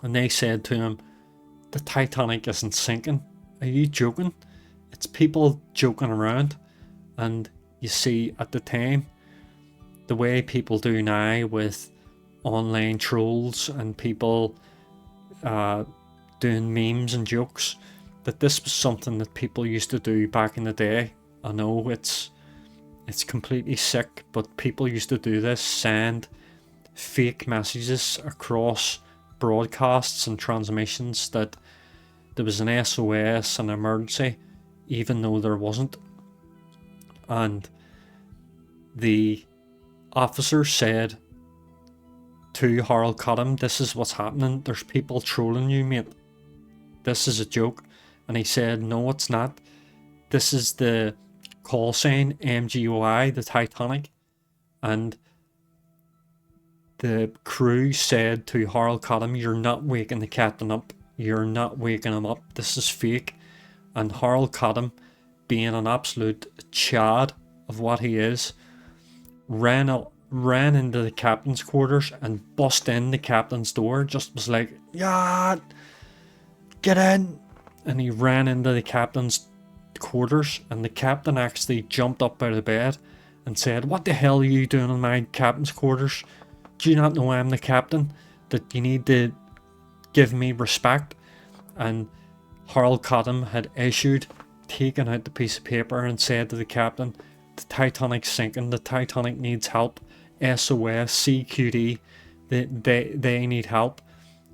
And they said to him, the Titanic isn't sinking. Are you joking? It's people joking around. And you see, at the time, the way people do now with online trolls and people doing memes and jokes, that this was something that people used to do back in the day. I know it's completely sick, but people used to do this, send fake messages across broadcasts and transmissions that there was an SOS, an emergency, even though there wasn't. And the officer said to Harold Cottam, this is what's happening, there's people trolling you, mate, this is a joke. And he said, no, it's not, this is the call sign MGOI, the Titanic. And the crew said to Harold Cottam, you're not waking the captain up, you're not waking him up, this is fake. And Harold Cottam, being an absolute chad of what he is, ran into the captain's quarters and bust in the captain's door, just was like, yeah, get in. And he ran into the captain's quarters, and the captain actually jumped up out of bed and said, what the hell are you doing in my captain's quarters? Do you not know I'm the captain? That you need to give me respect? And Harold Cottam had taken out the piece of paper and said to the captain, the Titanic's sinking, the Titanic needs help, SOS, CQD, they need help.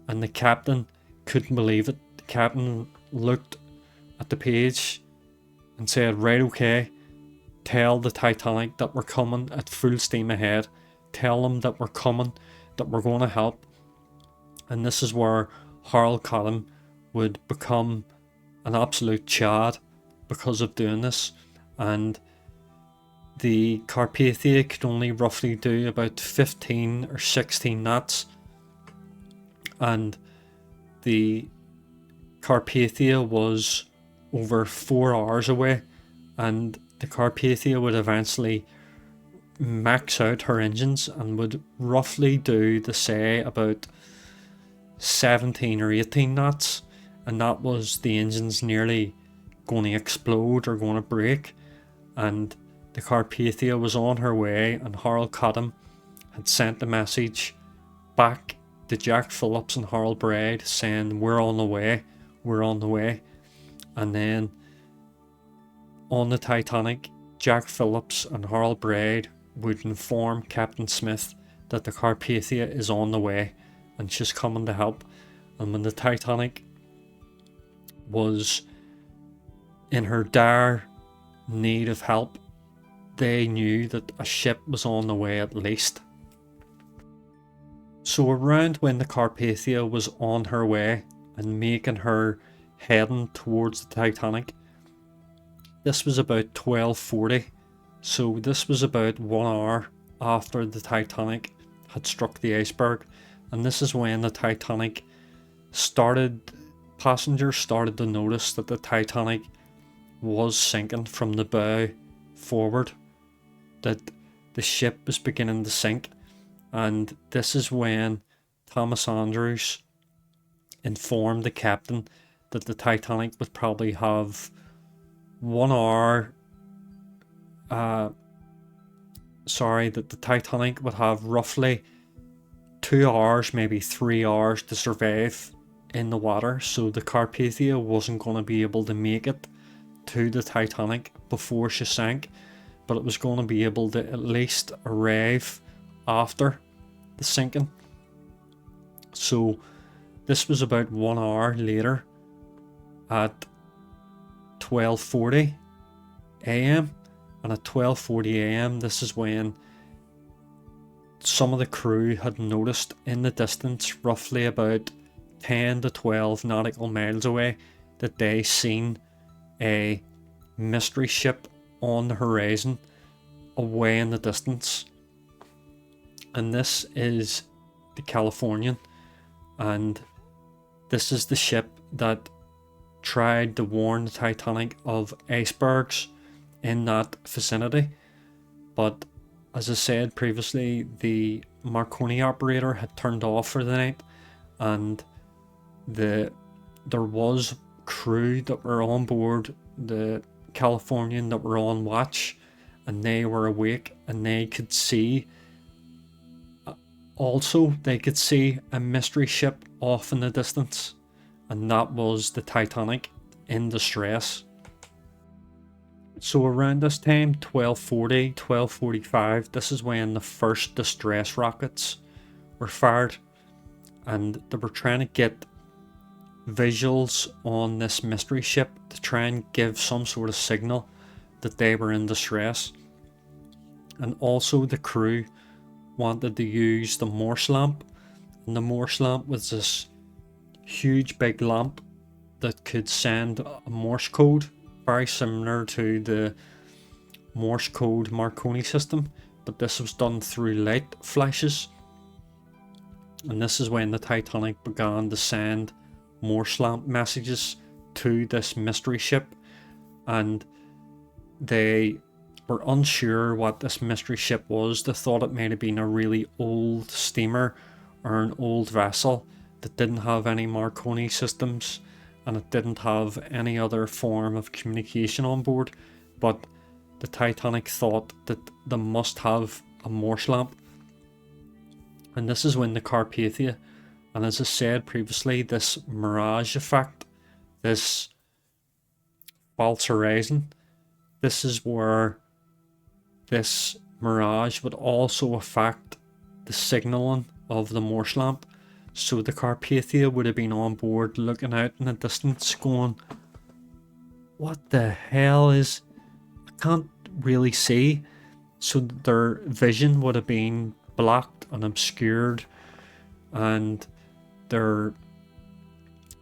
And the captain couldn't believe it. The captain looked at the page and said, right, okay, tell the Titanic that we're coming at full steam ahead, tell them that we're coming, that we're going to help. And this is where Harold Cottam would become an absolute chad because of doing this, and the Carpathia could only roughly do about 15 or 16 knots, and the Carpathia was over 4 hours away, and the Carpathia would eventually max out her engines and would roughly do the say about 17 or 18 knots, and that was the engines nearly going to explode or going to break. And the Carpathia was on her way, and Harold Cottam had sent a message back to Jack Phillips and Harold Braid saying, we're on the way, we're on the way. And then on the Titanic, Jack Phillips and Harold Braid would inform Captain Smith that the Carpathia is on the way and she's coming to help. And when the Titanic was in her dire need of help, they knew that a ship was on the way at least. So around when the Carpathia was on her way and making her heading towards the Titanic, this was about 12:40, so this was about 1 hour after the Titanic had struck the iceberg, and this is when the Titanic passengers started to notice that the Titanic was sinking from the bow forward, that the ship was beginning to sink. And this is when Thomas Andrews informed the captain that the Titanic would probably have 1 hour, that the Titanic would have roughly 2 hours, maybe 3 hours to survive in the water. So the Carpathia wasn't going to be able to make it to the Titanic before she sank, but it was going to be able to at least arrive after the sinking. So this was about 1 hour later at 12:40 a.m. and at 12:40 a.m. this is when some of the crew had noticed in the distance, roughly about 10 to 12 nautical miles away, that they seen a mystery ship on the horizon away in the distance. And this is the Californian, and this is the ship that tried to warn the Titanic of icebergs in that vicinity. But as I said previously, the Marconi operator had turned off for the night, and there was crew that were on board the Californian that were on watch, and they were awake, and they could see a mystery ship off in the distance, and that was the Titanic in distress. So around this time, 12:40, 12:45, this is when the first distress rockets were fired, and they were trying to get visuals on this mystery ship to try and give some sort of signal that they were in distress. And also the crew wanted to use the Morse lamp, and the Morse lamp was this huge big lamp that could send a Morse code, very similar to the Morse code Marconi system, but this was done through light flashes. And this is when the Titanic began to send Morse lamp messages to this mystery ship, and they were unsure what this mystery ship was. They thought it might have been a really old steamer or an old vessel that didn't have any Marconi systems, and it didn't have any other form of communication on board. But the Titanic thought that they must have a Morse lamp. And this is when the Carpathia, and as I said previously, this mirage effect, this false horizon, this is where this mirage would also affect the signaling of the Morse lamp. So the Carpathia would have been on board looking out in the distance going, what the hell is, I can't really see. So their vision would have been blocked and obscured, and their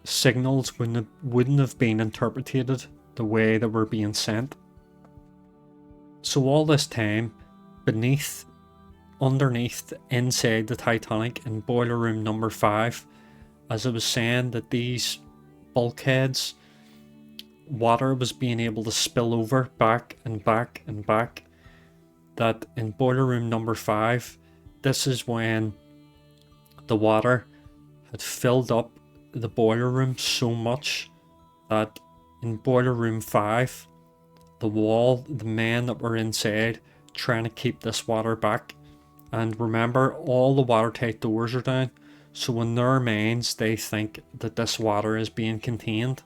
signals wouldn't have been interpreted the way they were being sent. So all this time, underneath, inside the Titanic in boiler room number 5, as I was saying, that these bulkheads, water was being able to spill over back and back and back. That in boiler room number 5, this is when the water had filled up the boiler room so much that in boiler room 5, the men that were inside trying to keep this water back. And remember, all the watertight doors are down, so in their minds they think that this water is being contained.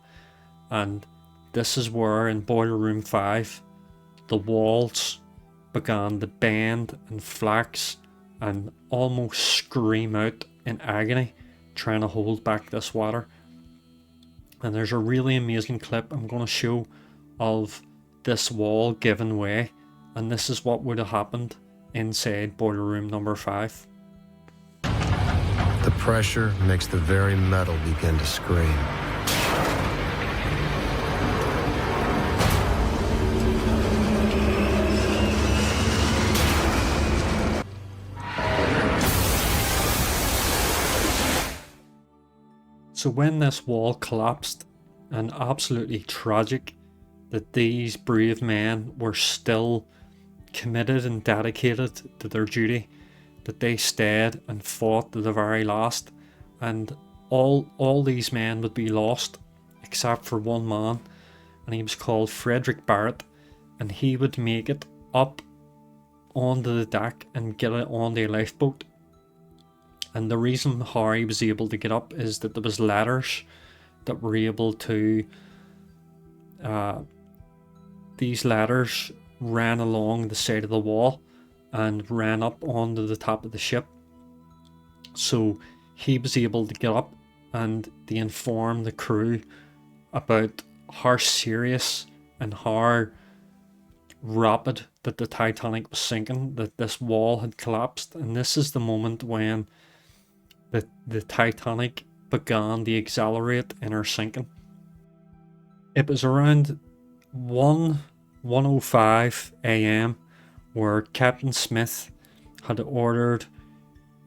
And this is where in boiler room 5 the walls began to bend and flex and almost scream out in agony, trying to hold back this water. And there's a really amazing clip I'm going to show of this wall giving way, and this is what would have happened inside boiler room number 5. The pressure makes the very metal begin to scream. So when this wall collapsed, and absolutely tragic that these brave men were still committed and dedicated to their duty, that they stayed and fought to the very last, and all these men would be lost except for one man, and he was called Frederick Barrett, and he would make it up onto the deck and get it on the lifeboat. And the reason how he was able to get up is that there was ladders that were able to these ladders ran along the side of the wall and ran up onto the top of the ship. So he was able to get up and to inform the crew about how serious and how rapid that the Titanic was sinking, that this wall had collapsed. And this is the moment when the Titanic began to accelerate in her sinking. It was around 1:05 a.m. where Captain Smith had ordered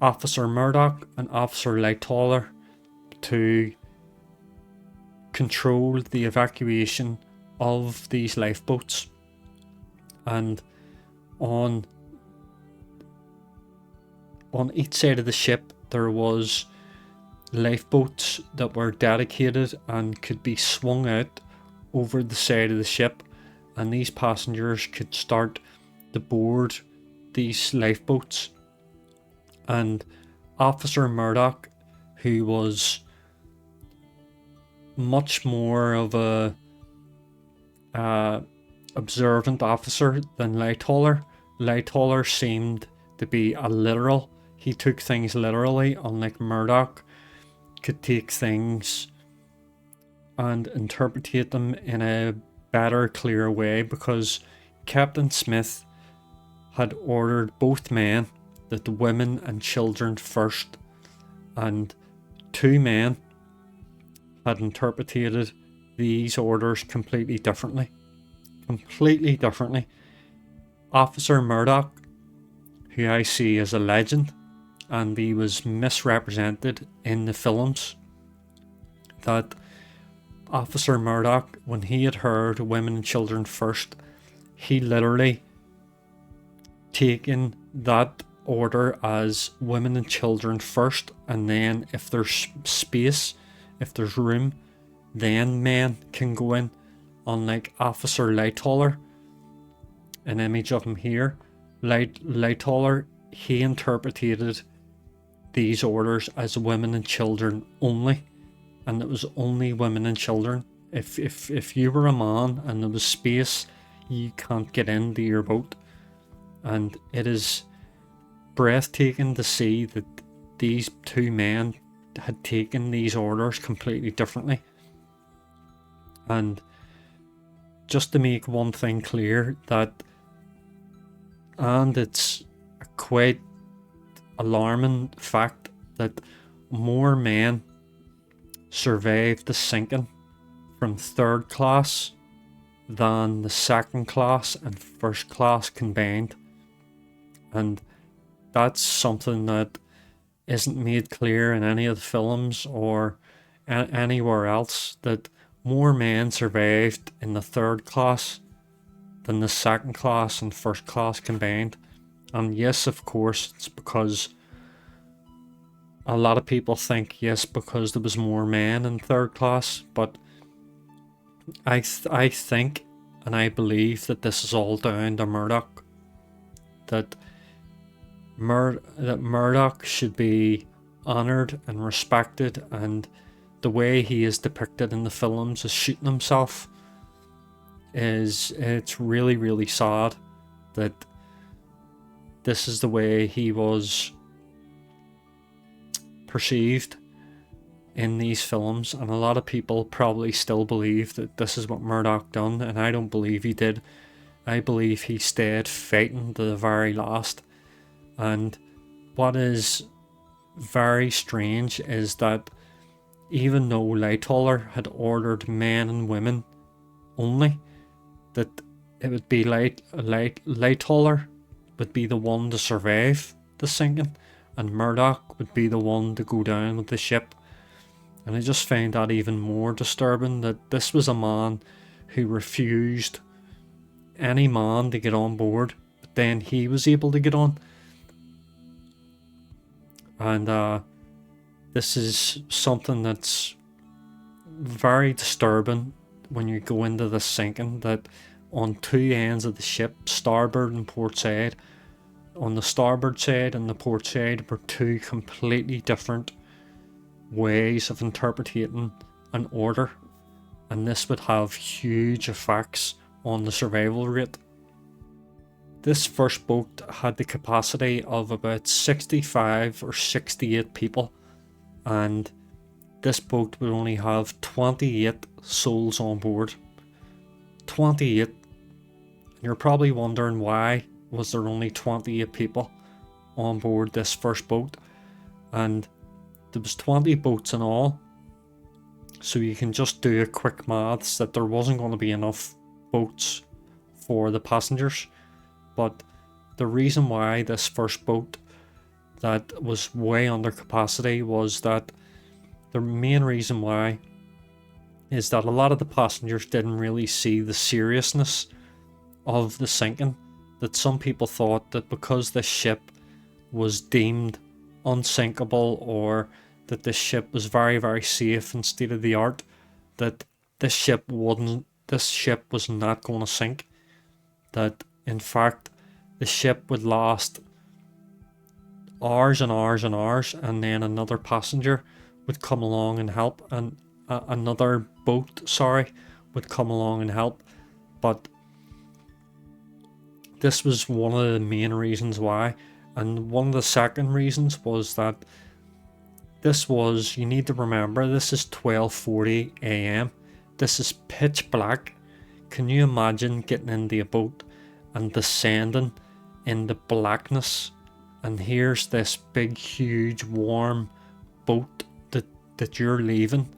Officer Murdoch and Officer Lightoller to control the evacuation of these lifeboats. And on each side of the ship there was lifeboats that were dedicated and could be swung out over the side of the ship, and these passengers could start to board these lifeboats. And Officer Murdoch, who was much more of a observant officer than Lightoller seemed to be a literal. He took things literally, unlike Murdoch could take things and interpret them in a better, clear way, because Captain Smith had ordered both men that the women and children first, and two men had interpreted these orders completely differently. Officer Murdoch, who I see as a legend, and he was misrepresented in the films, that Officer Murdoch, when he had heard women and children first, he literally taken that order as women and children first, and then if there's space, if there's room, then men can go in. Unlike Officer Lightoller, an image of him here, Lightoller, he interpreted these orders as women and children only, and it was only women and children. If you were a man and there was space, you can't get into your boat. And it is breathtaking to see that these two men had taken these orders completely differently. And just to make one thing clear, that, and it's a quite alarming fact, that more men survived the sinking from third class than the second class and first class combined. And that's something that isn't made clear in any of the films or anywhere else, that more men survived in the third class than the second class and first class combined. And yes, of course, it's because a lot of people think, yes, because there was more men in third class, but I think and I believe that this is all down to Murdoch. That Murdoch should be honoured and respected, and the way he is depicted in the films as shooting himself it's really, really sad that this is the way he was perceived in these films. And a lot of people probably still believe that this is what Murdoch done, and I don't believe he did. I believe he stayed fighting to the very last. And what is very strange is that even though Lightoller had ordered men and women only, that it would be Lightoller would be the one to survive the sinking, and Murdoch would be the one to go down with the ship. And I just found that even more disturbing, that this was a man who refused any man to get on board, but then he was able to get on. And this is something that's very disturbing when you go into the sinking, that on two ends of the ship, starboard and port side, on the starboard side and the port side were two completely different ways of interpreting an order, and this would have huge effects on the survival rate. This first boat had the capacity of about 65 or 68 people, and this boat would only have 28 souls on board. 28. You're probably wondering, why was there only 28 people on board this first boat? And there was 20 boats in all, so you can just do a quick maths that there wasn't going to be enough boats for the passengers. But the reason why this first boat that was way under capacity was that the main reason why is that a lot of the passengers didn't really see the seriousness of the sinking. That some people thought that because this ship was deemed unsinkable, or that this ship was very, very safe and state of the art, that this ship was not going to sink. That in fact the ship would last hours and hours and hours, and then another passenger would come along and help, and another boat would come along and help. But this was one of the main reasons why. And one of the second reasons was that you need to remember, this is 12:40 AM. This is pitch black. Can you imagine getting into a boat and descending in the blackness, and here's this big, huge, warm boat that you're leaving,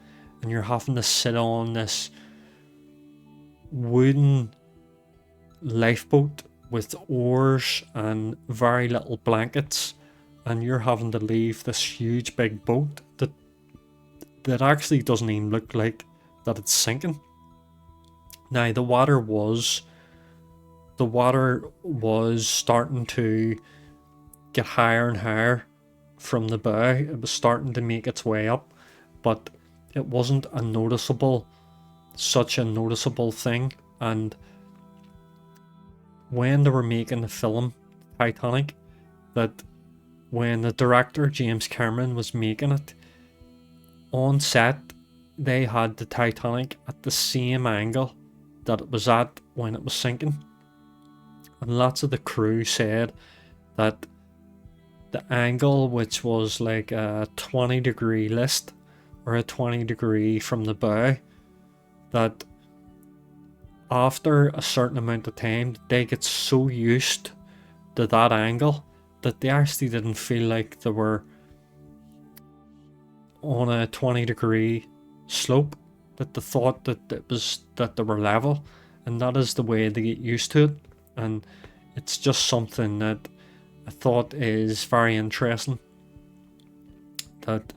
and you're having to sit on this wooden lifeboat with oars and very little blankets, and you're having to leave this huge big boat that actually doesn't even look like that it's sinking. Now the water was starting to get higher and higher from the bow. It was starting to make its way up, but it wasn't such a noticeable thing. And when they were making the film Titanic, that when the director James Cameron was making it, on set they had the Titanic at the same angle that it was at when it was sinking. And lots of the crew said that the angle, which was like a 20-degree list or a 20-degree from the bow, that after a certain amount of time they get so used to that angle that they actually didn't feel like they were on a 20-degree slope, that they thought that they were level, and that is the way they get used to it. And it's just something that I thought is very interesting, that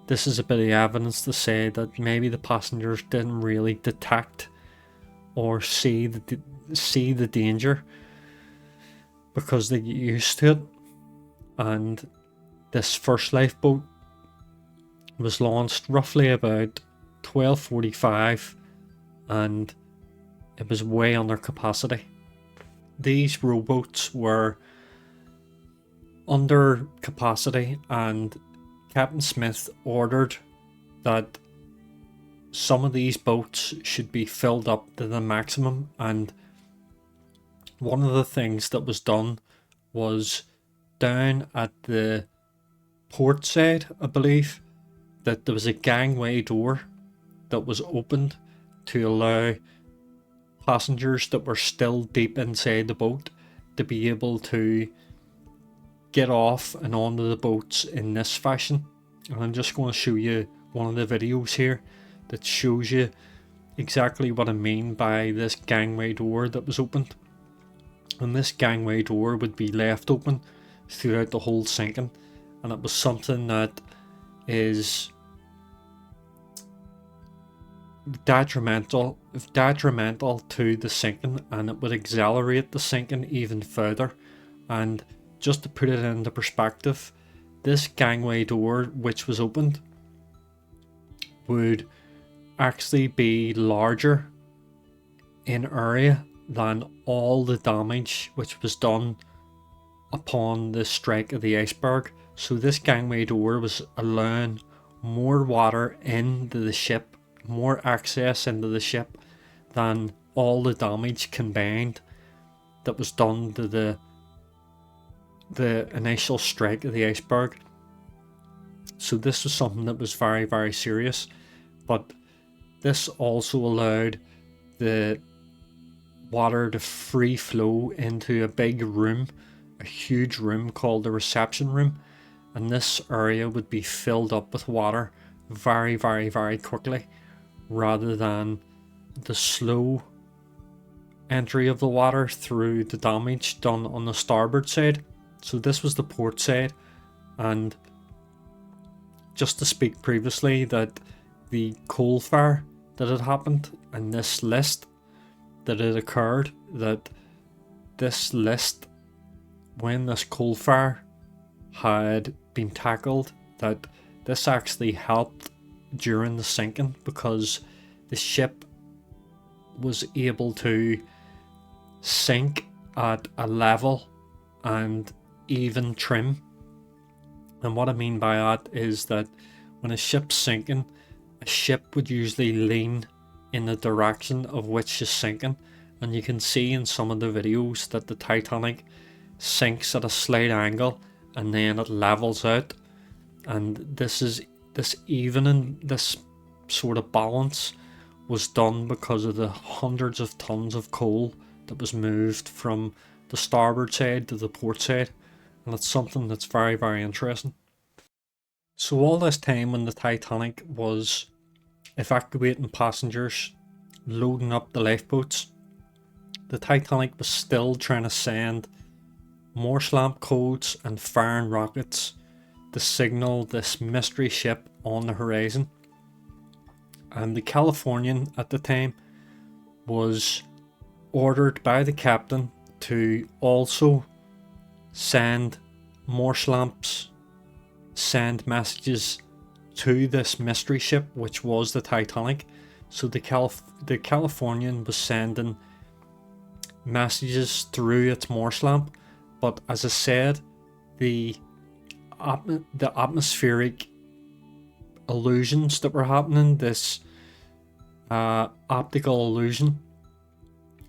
this is a bit of evidence to say that maybe the passengers didn't really detect or see the danger because they get used to it. And this first lifeboat was launched roughly about 12:45, and it was way under capacity. These rowboats were under capacity, and Captain Smith ordered that some of these boats should be filled up to the maximum. And one of the things that was done was down at the port side, I believe, that there was a gangway door that was opened to allow passengers that were still deep inside the boat to be able to get off and onto the boats in this fashion. And I'm just going to show you one of the videos here that shows you exactly what I mean by this gangway door that was opened. And this gangway door would be left open throughout the whole sinking, and it was something that is detrimental to the sinking, and it would accelerate the sinking even further. And just to put it into perspective, this gangway door, which was opened, would actually be larger in area than all the damage which was done upon the strike of the iceberg. So this gangway door was allowing more water into the ship, more access into the ship than all the damage combined that was done to the initial strike of the iceberg. So this was something that was very, very serious. But this also allowed the water to free flow into a big room, a huge room called the reception room, and this area would be filled up with water very, very, very quickly, rather than the slow entry of the water through the damage done on the starboard side. So this was the port side. And just to speak previously that the coal fire that had happened, and this list that had occurred, that this list, when this coal fire had been tackled, that this actually helped during the sinking, because the ship was able to sink at a level and even trim. And what I mean by that is that when a ship's sinking, a ship would usually lean in the direction of which is sinking, and you can see in some of the videos that the Titanic sinks at a slight angle and then it levels out. And this evening, this sort of balance was done because of the hundreds of tons of coal that was moved from the starboard side to the port side, and it's something that's very, very interesting. So all this time when the Titanic was evacuating passengers, loading up the lifeboats, the Titanic was still trying to send Morse lamp codes and firing rockets to signal this mystery ship on the horizon. And the Californian at the time was ordered by the captain to also send Morse lamps, send messages to this mystery ship, which was the Titanic. So the Californian was sending messages through its Morse lamp, but as I said, the atmospheric illusions that were happening, this optical illusion,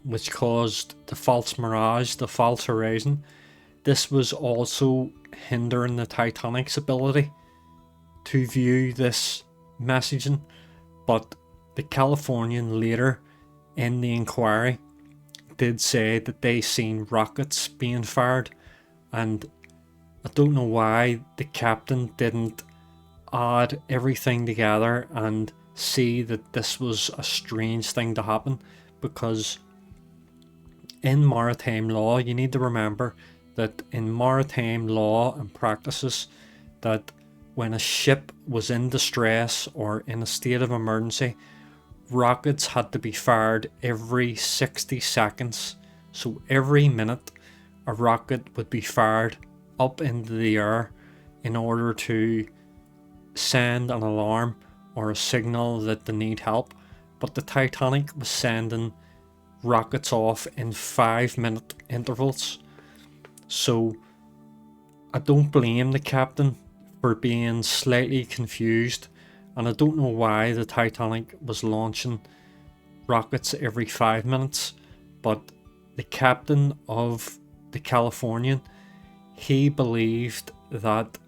which caused the false mirage, the false horizon, this was also hindering the Titanic's ability to view this messaging. But the Californian later in the inquiry did say that they seen rockets being fired, and I don't know why the captain didn't add everything together and see that this was a strange thing to happen, because in maritime law, you need to remember that in maritime law and practices, that when a ship was in distress or in a state of emergency, rockets had to be fired every 60 seconds. So every minute a rocket would be fired up into the air in order to send an alarm or a signal that they need help. But the Titanic was sending rockets off in 5-minute intervals. So I don't blame the captain for being slightly confused, and I don't know why the Titanic was launching rockets every 5 minutes, but the captain of the Californian, he believed that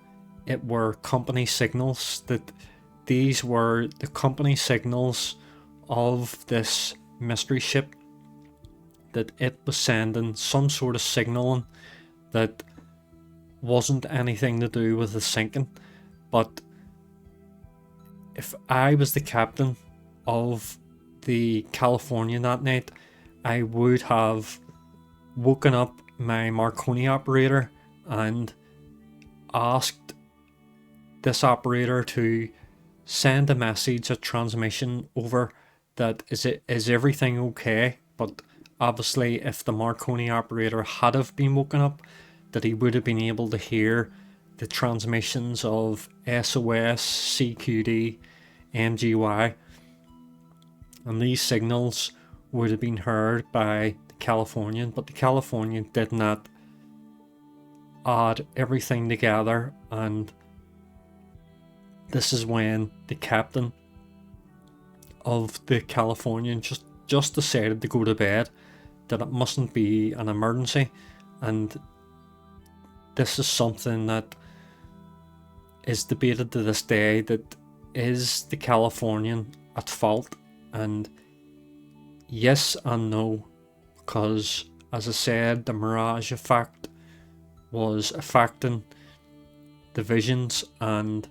it were company signals, that these were the company signals of this mystery ship, that it was sending some sort of signaling that wasn't anything to do with the sinking. But if I was the captain of the Californian that night, I would have woken up my Marconi operator and asked this operator to send a message, a transmission over, that is everything okay. But obviously if the Marconi operator had have been woken up, that he would have been able to hear the transmissions of SOS, CQD, MGY, and these signals would have been heard by the Californian, but the Californian did not add everything together, and this is when the captain of the Californian just decided to go to bed, that it mustn't be an emergency. And this is something that is debated to this day, that is the Californian at fault? And yes and no, because as I said, the mirage effect was affecting the visions, and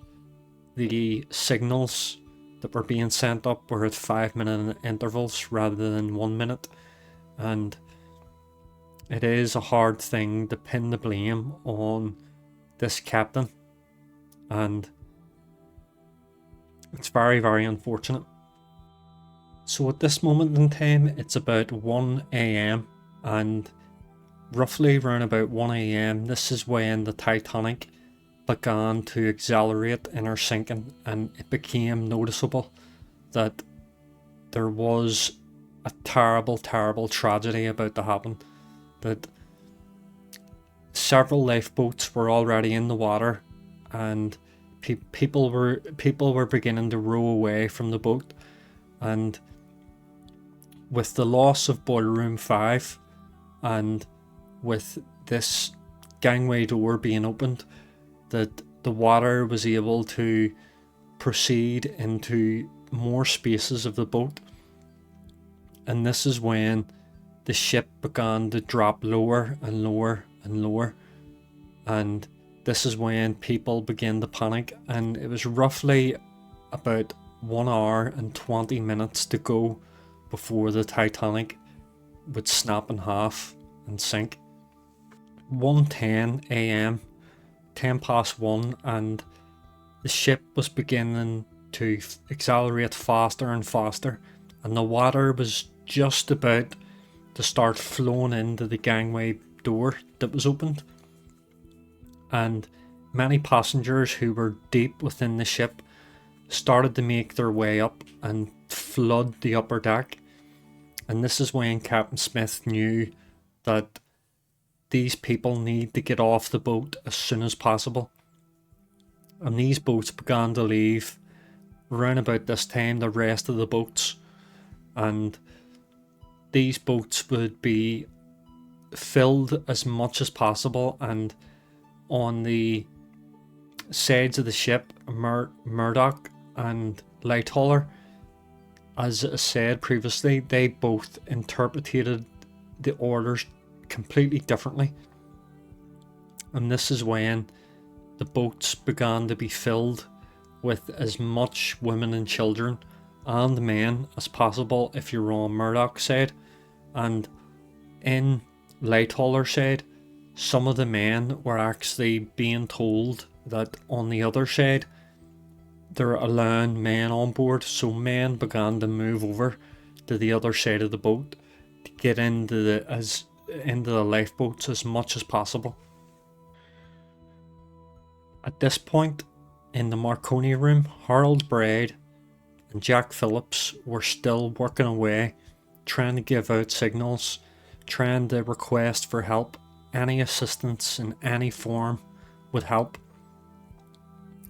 the signals that were being sent up were at 5-minute intervals rather than 1 minute. And it is a hard thing to pin the blame on this captain, and it's very, very unfortunate. So at this moment in time, it's about 1 AM, and roughly around about 1 AM, this is when the Titanic began to accelerate in her sinking, and it became noticeable that there was a terrible, terrible tragedy about to happen. That several lifeboats were already in the water, and people were beginning to row away from the boat. And with the loss of boiler room 5, and with this gangway door being opened, that the water was able to proceed into more spaces of the boat. And this is when the ship began to drop lower and lower and lower, and this is when people began to panic. And it was roughly about 1 hour and 20 minutes to go before the Titanic would snap in half and sink. 1:10 AM, 10 past 1, and the ship was beginning to accelerate faster and faster, and the water was just about to start flowing into the gangway door that was opened. And many passengers who were deep within the ship started to make their way up and flood the upper deck. And this is when Captain Smith knew that these people need to get off the boat as soon as possible. And these boats began to leave around about this time, the rest of the boats, and these boats would be filled as much as possible. And on the sides of the ship, Murdoch and Lightoller, as I said previously, they both interpreted the orders completely differently. And this is when the boats began to be filled with as much women and children and men as possible if you're on Murdoch's side. And in Lighthauler's side, some of the men were actually being told that on the other side they're allowing men on board, so men began to move over to the other side of the boat to get into the lifeboats as much as possible. At this point, in the Marconi room, Harold Braid and Jack Phillips were still working away, trying to give out signals, trying to request for help. Any assistance in any form would help.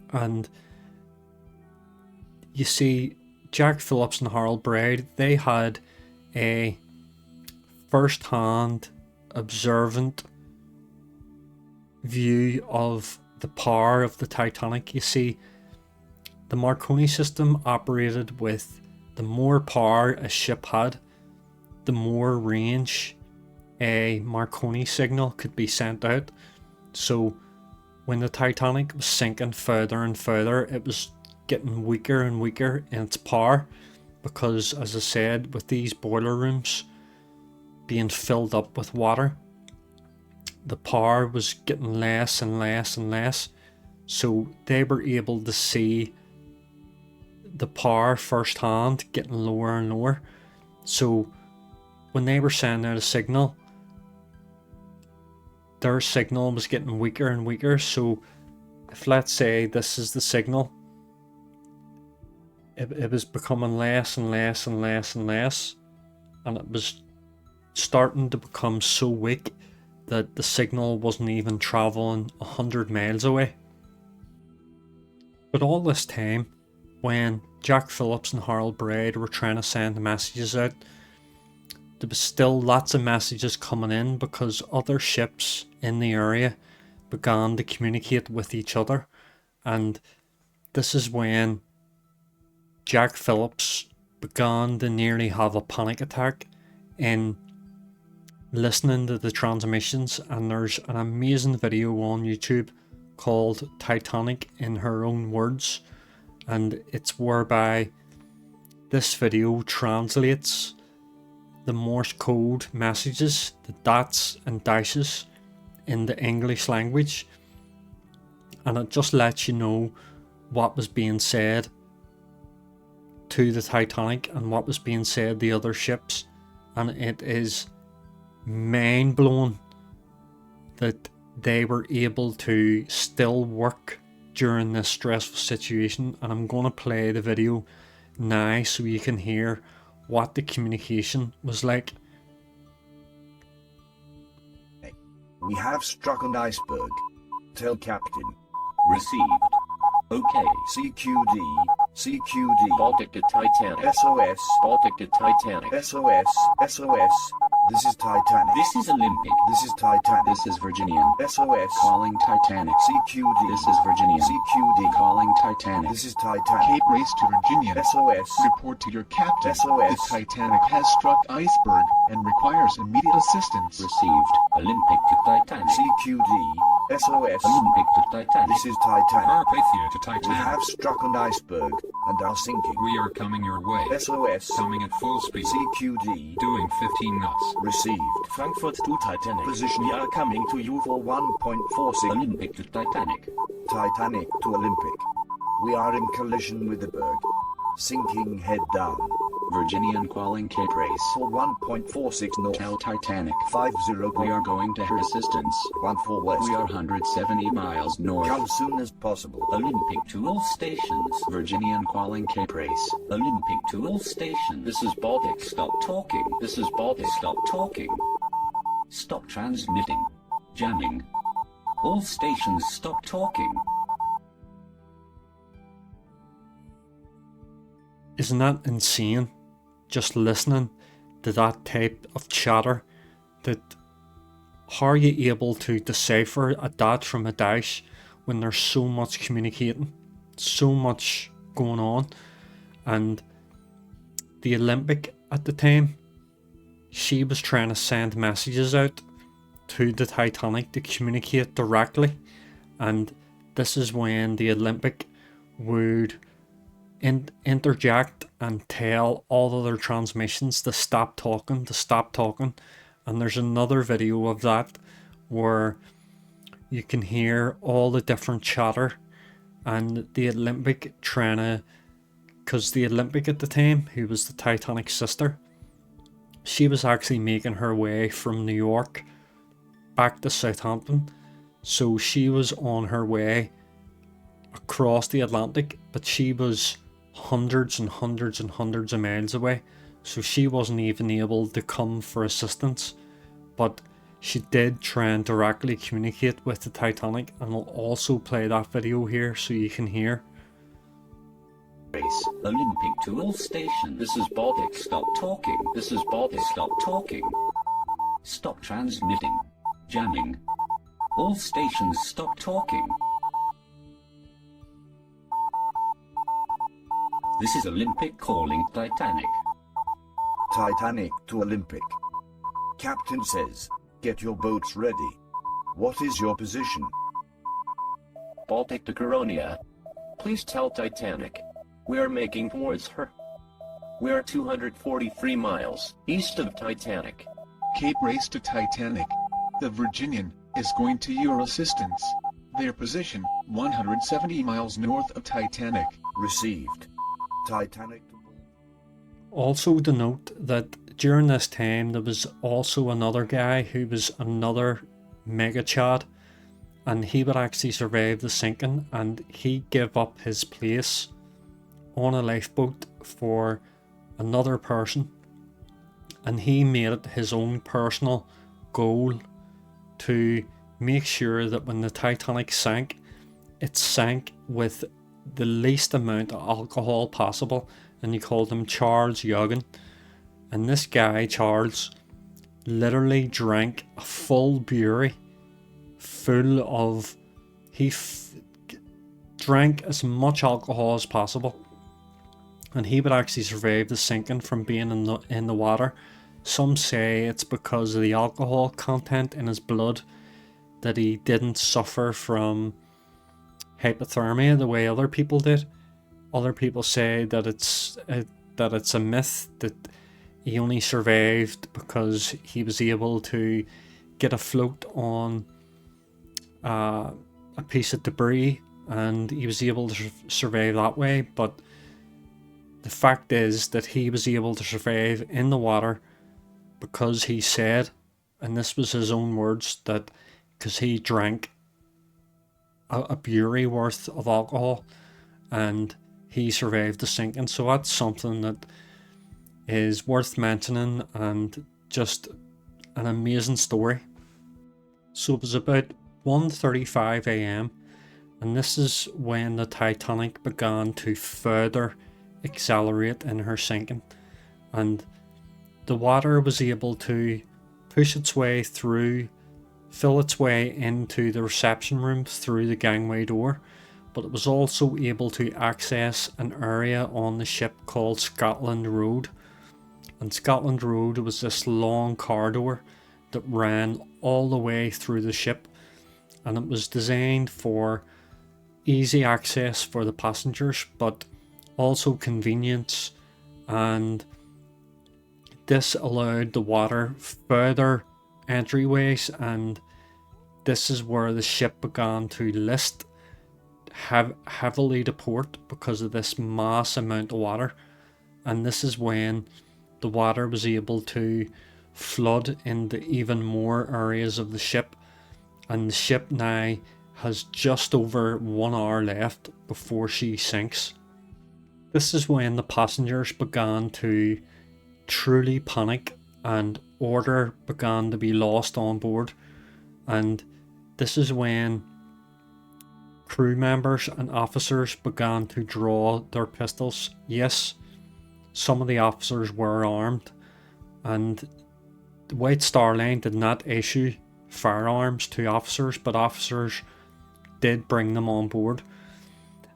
And you see, Jack Phillips and Harold Braid, they had a first-hand, observant view of the power of the Titanic. You see, the Marconi system operated with the more power a ship had, the more range a Marconi signal could be sent out. So when the Titanic was sinking further and further, it was getting weaker and weaker in its power, because, as I said, with these boiler rooms being filled up with water, the power was getting less and less and less. So they were able to see the power firsthand getting lower and lower. So when they were sending out a signal, their signal was getting weaker and weaker. So if, let's say, this is the signal, it was becoming less and less and less and less, and it was starting to become so weak that the signal wasn't even travelling 100 miles away. But all this time, when Jack Phillips and Harold Braid were trying to send messages out, there was still lots of messages coming in, because other ships in the area began to communicate with each other. And this is when Jack Phillips began to nearly have a panic attack in listening to the transmissions. And there's an amazing video on YouTube called Titanic in Her Own Words, and it's whereby this video translates the Morse code messages, the dots and dashes, in the English language, and it just lets you know what was being said to the Titanic and what was being said to the other ships. And it is mind-blowing that they were able to still work during this stressful situation. And I'm going to play the video now so you can hear what the communication was like. We have struck an iceberg. Tell Captain. Received. Okay. CQD. CQD. Baltic to Titanic. SOS. Baltic to Titanic. SOS. SOS. This is Titanic. This is Olympic. This is Titanic. This is Virginian. SOS. Calling Titanic. CQD. This is Virginian. CQD. Calling Titanic. This is Titanic. Cape Race to Virginia. SOS. Report to your captain. SOS. The Titanic has struck iceberg and requires immediate assistance. Received. Olympic to Titanic. CQD. SOS. Olympic to Titanic. This is Titanic. Carpathia to We Titanic. have struck an iceberg and are sinking. We are coming your way. SOS. Coming at full speed. CQD. Doing 15 knots. Received. Frankfurt to Titanic. Position. We are coming to you for 1.46. Olympic to Titanic. Titanic to Olympic. We are in collision with the berg. Sinking head down. Virginian calling Cape Race. For 1.46 north. Tell Titanic. 50. We are going to her assistance. 14 west. We are 170 miles north. Come soon as possible. Olympic to all stations. Virginian calling Cape Race. Olympic to all stations. This is Baltic. Stop talking. This is Baltic. Stop talking. Stop transmitting. Jamming. All stations stop talking. Isn't that insane? Just listening to that type of chatter, that how are you able to decipher a dot from a dash when there's so much communicating, so much going on? And the Olympic at the time, she was trying to send messages out to the Titanic to communicate directly, and this is when the Olympic would interject and tell all other transmissions to stop talking, and there's another video of that where you can hear all the different chatter, and the Olympic trying to, because the Olympic at the time, who was the Titanic's sister, she was actually making her way from New York back to Southampton, so she was on her way across the Atlantic, but she was hundreds and hundreds and hundreds of miles away, so she wasn't even able to come for assistance. But she did try and directly communicate with the Titanic, and I'll also play that video here so you can hear. Race. Olympic to all station. This is Baltic. Stop talking. This is Baltic. Stop talking. Stop transmitting. Jamming. All stations stop talking. This is Olympic calling Titanic. Titanic to Olympic. Captain says, get your boats ready. What is your position? Baltic to Coronia. Please tell Titanic. We are making towards her. We are 243 miles east of Titanic. Cape Race to Titanic. The Virginian is going to your assistance. Their position, 170 miles north of Titanic. Received. Titanic to... Also to note that during this time there was also another guy who was another mega chad, and he would actually survive the sinking, and he gave up his place on a lifeboat for another person, and he made it his own personal goal to make sure that when the Titanic sank, it sank with the least amount of alcohol possible, and he called him Charles Yoggin. And this guy, Charles, literally drank a full brewery full of, drank as much alcohol as possible, and he would actually survive the sinking from being in the water. Some say it's because of the alcohol content in his blood that he didn't suffer from hypothermia the way other people did. Other people say that it's a myth, that he only survived because he was able to get afloat on a piece of debris, and he was able to survive that way. But the fact is that he was able to survive in the water because he said, and this was his own words, that because he drank a brewery worth of alcohol and he survived the sinking. So that's something that is worth mentioning and just an amazing story. So it was about 1:35 a.m. and this is when the Titanic began to further accelerate in her sinking, and the water was able to push its way through, fill its way into the reception room through the gangway door, but it was also able to access an area on the ship called Scotland Road. And Scotland Road was this long corridor that ran all the way through the ship, and it was designed for easy access for the passengers, but also convenience, and this allowed the water further entryways, and this is where the ship began to list heavily to port because of this mass amount of water. And this is when the water was able to flood into even more areas of the ship, and the ship now has just over 1 hour left before she sinks. This is when the passengers began to truly panic and order began to be lost on board, and this is when crew members and officers began to draw their pistols. Yes, some of the officers were armed, and the White Star Line did not issue firearms to officers, but officers did bring them on board,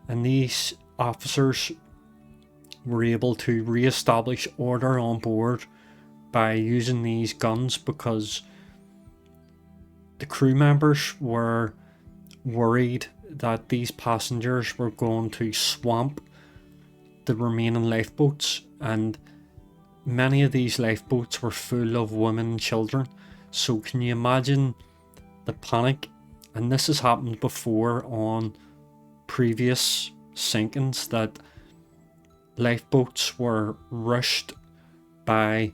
and these officers were able to re-establish order on board by using these guns, because the crew members were worried that these passengers were going to swamp the remaining lifeboats, and many of these lifeboats were full of women and children. So can you imagine the panic? And this has happened before on previous sinkings, that lifeboats were rushed by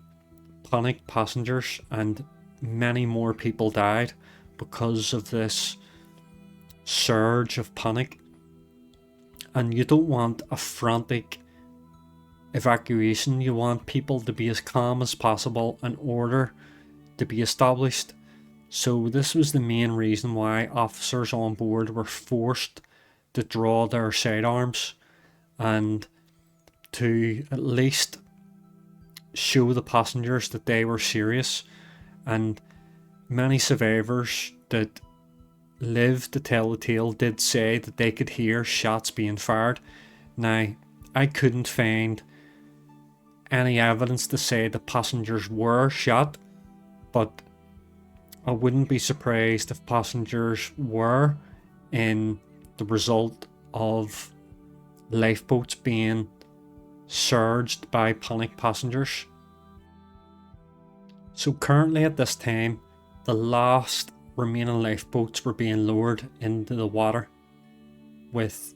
panicked passengers and many more people died because of this surge of panic. And you don't want a frantic evacuation. You want people to be as calm as possible and order to be established. So this was the main reason why officers on board were forced to draw their sidearms and to at least show the passengers that they were serious. And many survivors that lived to tell the tale did say that they could hear shots being fired. Now, I couldn't find any evidence to say the passengers were shot, but I wouldn't be surprised if passengers were in the result of lifeboats being surged by panicked passengers. So currently at this time, the last remaining lifeboats were being lowered into the water, with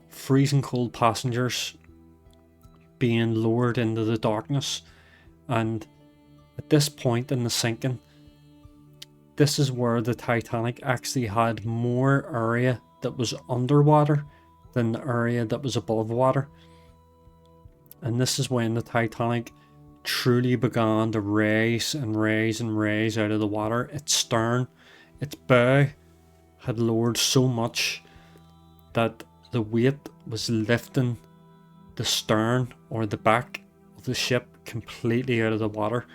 freezing cold passengers being lowered into the darkness. And at this point in the sinking, this is where the Titanic actually had more area that was underwater than the area that was above water. And this is when the Titanic truly began to rise and rise and rise out of the water. Its stern, its bow had lowered so much that the weight was lifting the stern or the back of the ship completely out of the water,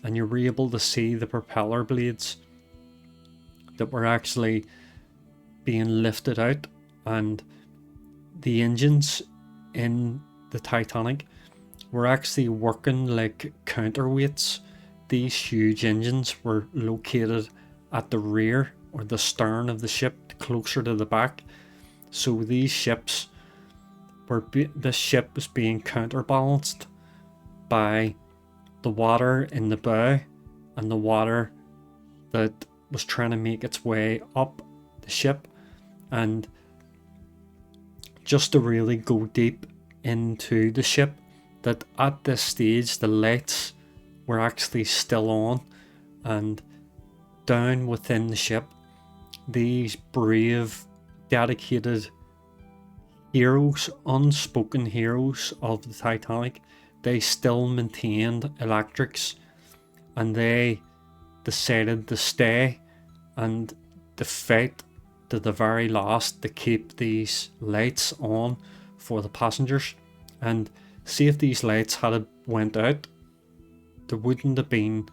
and you were able to see the propeller blades that were actually being lifted out, and the engines in the Titanic were actually working like counterweights. These huge engines were located at the rear or the stern of the ship, closer to the back. So these ships were this ship was being counterbalanced by the water in the bow and the water that was trying to make its way up the ship. And just to really go deep into the ship, that at this stage the lights were actually still on, and down within the ship, these brave, dedicated heroes, unspoken heroes of the Titanic, they still maintained electrics, and they decided to stay and to fight to the very last to keep these lights on for the passengers. And see, if these lights had went out, there wouldn't have been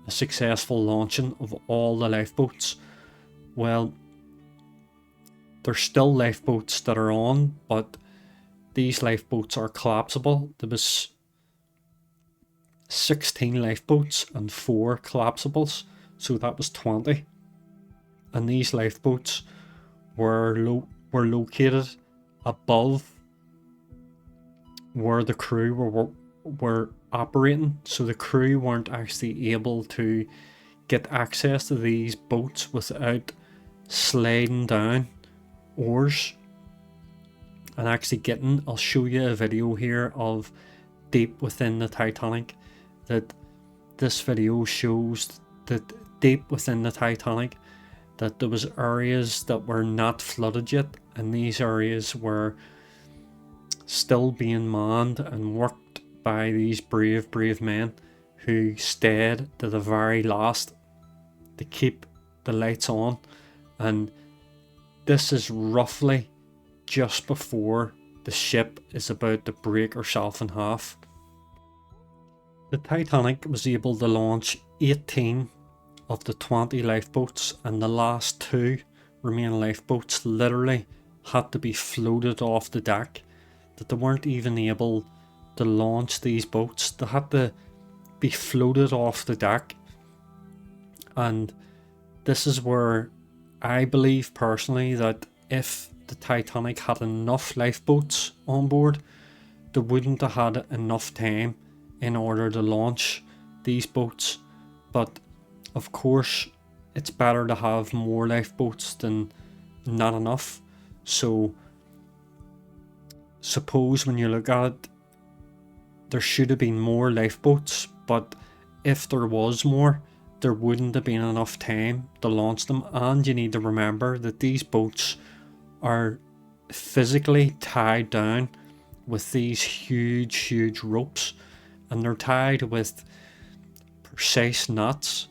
a successful launching of all the lifeboats. Well, there's still lifeboats that are on, but these lifeboats are collapsible. There was 16 lifeboats and 4 collapsibles, so that was 20. And these lifeboats were located above where the crew were operating, so the crew weren't actually able to get access to these boats without sliding down oars and actually getting. I'll show you a video here of deep within the Titanic. That this video shows that deep within the Titanic, that there was areas that were not flooded yet, and these areas were still being manned and worked by these brave men who stayed to the very last to keep the lights on. And this is roughly just before the ship is about to break herself in half. The Titanic was able to launch 18 of the 20 lifeboats, and the last 2 remaining lifeboats literally had to be floated off the deck. That they weren't even able to launch these boats. They had to be floated off the deck. And this is where I believe personally that if the Titanic had enough lifeboats on board, they wouldn't have had enough time in order to launch these boats. But of course, it's better to have more lifeboats than not enough. So suppose when you look at it, there should have been more lifeboats, but if there was more, there wouldn't have been enough time to launch them. And you need to remember that these boats are physically tied down with these huge ropes, and they're tied with precise knots,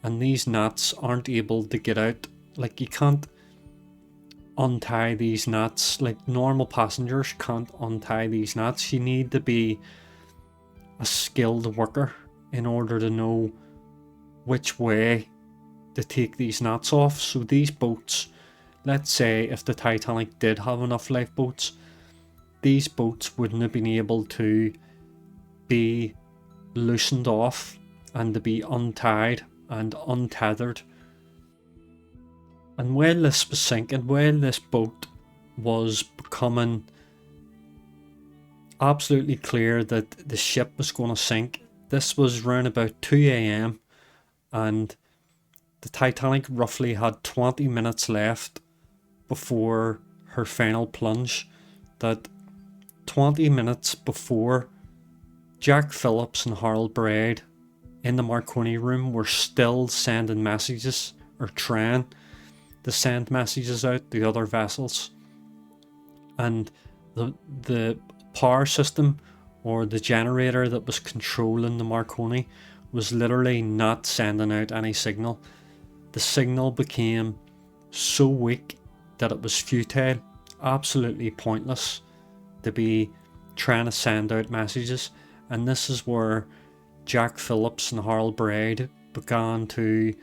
and these knots aren't able to get out. Like, you can't untie these knots, like normal passengers can't untie these knots. You need to be a skilled worker in order to know which way to take these knots off. So these boats, let's say if the Titanic did have enough lifeboats, these boats wouldn't have been able to be loosened off and to be untied and untethered. And while this was sinking, while this boat was becoming absolutely clear that the ship was going to sink, this was around about 2 a.m. and the Titanic roughly had 20 minutes left before her final plunge. That 20 minutes before, Jack Phillips and Harold Braid in the Marconi room were still sending messages, or trying to send messages out to other vessels, and the power system, or the generator that was controlling the Marconi, was literally not sending out any signal. The signal became so weak that it was futile, absolutely pointless to be trying to send out messages. And this is where Jack Phillips and Harold Braid began to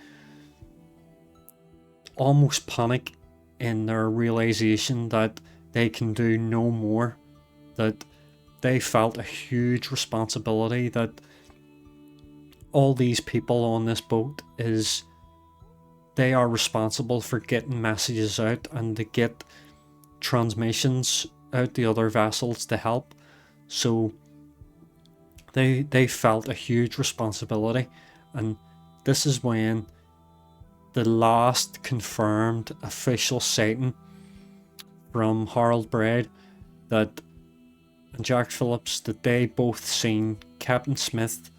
almost panic in their realization that they can do no more, that they felt a huge responsibility, that all these people on this boat they are responsible for getting messages out and to get transmissions out to other vessels to help. So they felt a huge responsibility, and this is when the last confirmed official sighting from Harold Braid and Jack Phillips, that they both seen Captain Smith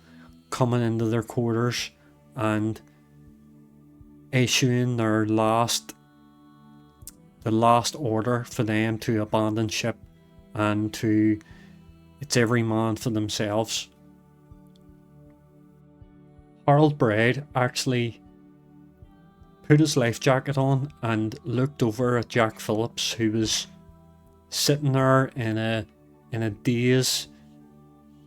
coming into their quarters and issuing the last order for them to abandon ship and to it's every man for themselves. Harold Braid actually put his life jacket on and looked over at Jack Phillips, who was sitting there in a daze.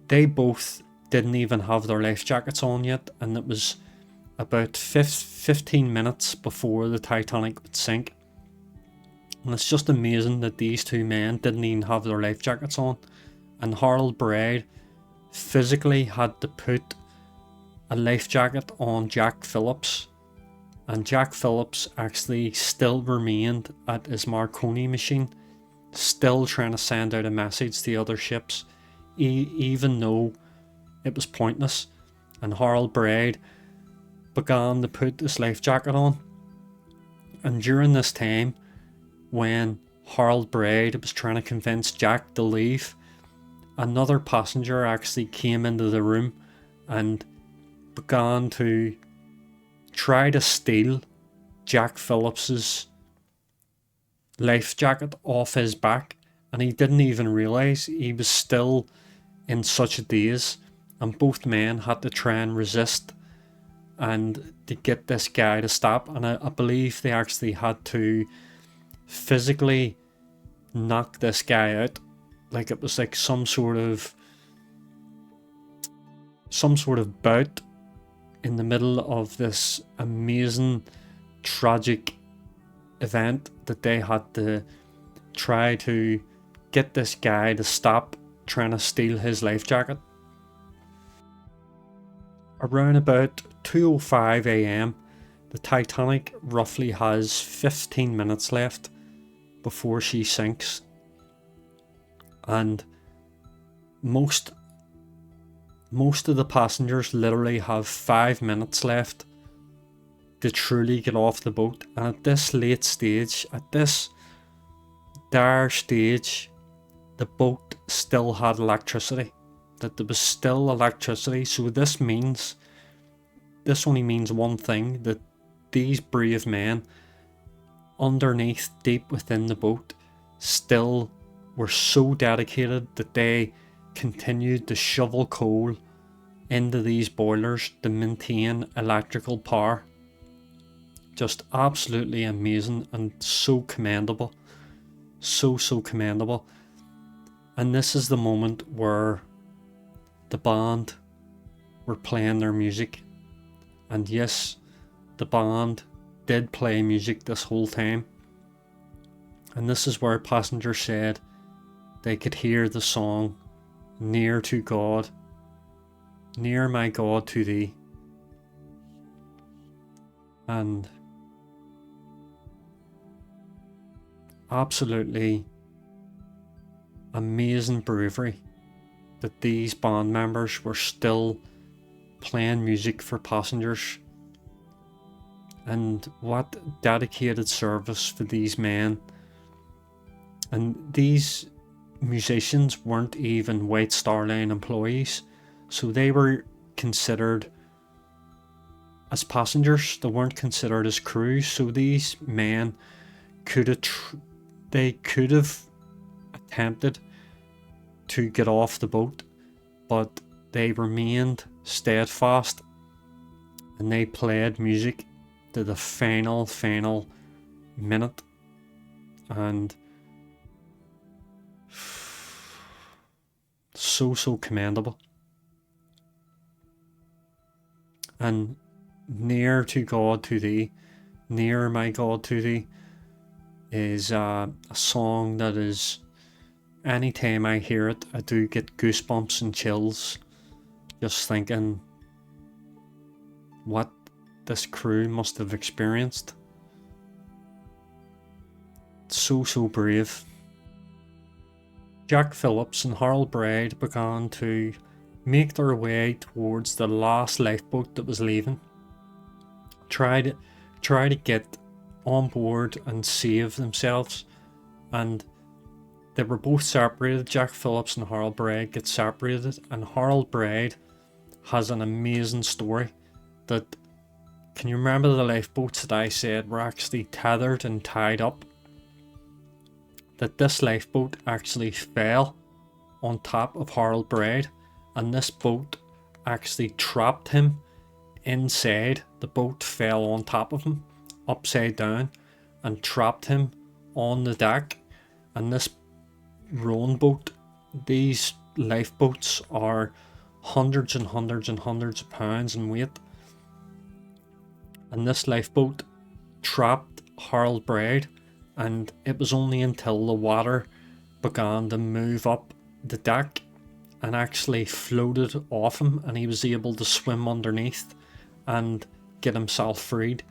They both didn't even have their life jackets on yet, and it was about 15 minutes before the Titanic would sink. And it's just amazing that these two men didn't even have their life jackets on, and Harold Braid physically had to put a life jacket on Jack Phillips, and Jack Phillips actually still remained at his Marconi machine, still trying to send out a message to other ships, even though it was pointless. And Harold Braid began to put his life jacket on, and during this time, when Harold Braid was trying to convince Jack to leave, another passenger actually came into the room and began to try to steal Jack Phillips's life jacket off his back, and he didn't even realise he was still in such a daze, and both men had to try and resist and to get this guy to stop. And I believe they actually had to physically knock this guy out, like it was like some sort of bout in the middle of this amazing tragic event, that they had to try to get this guy to stop trying to steal his life jacket. Around about 2:05 a.m, the Titanic roughly has 15 minutes left before she sinks. And most of the passengers literally have 5 minutes left to truly get off the boat. And at this late stage, at this dire stage, the boat still had electricity. That there was still electricity. So this only means one thing, that these brave men underneath, deep within the boat, still were so dedicated that they continued to shovel coal into these boilers to maintain electrical power. Just absolutely amazing and so commendable. So commendable. And this is the moment where the band were playing their music. And yes, the band did play music this whole time. And this is where passengers said they could hear the song "Near to God, Near my God to Thee." And absolutely amazing bravery that these band members were still playing music for passengers. And what dedicated service for these men. And these musicians weren't even White Star Line employees, so they were considered as passengers. They weren't considered as crew. So these men could have attempted to get off the boat, but they remained steadfast and they played music to the final minute. And so commendable. And "Near to God to Thee, Near my God to Thee" is a song that is, anytime I hear it, I do get goosebumps and chills, just thinking what this crew must have experienced. So brave. Jack Phillips and Harold Bride began to make their way towards the last lifeboat that was leaving. Try to get on board and save themselves. And they were both separated. Jack Phillips and Harold Bride get separated, and Harold Bride has an amazing story. That, can you remember the lifeboats that I said were actually tethered and tied up? That this lifeboat actually fell on top of Harold Bride, and this boat actually trapped him inside. The boat fell on top of him, upside down, and trapped him on the deck. And this rowing boat, these lifeboats are hundreds and hundreds and hundreds of pounds in weight. And this lifeboat trapped Harold Bride, and it was only until the water began to move up the deck and actually floated off him, and he was able to swim underneath and get himself freed.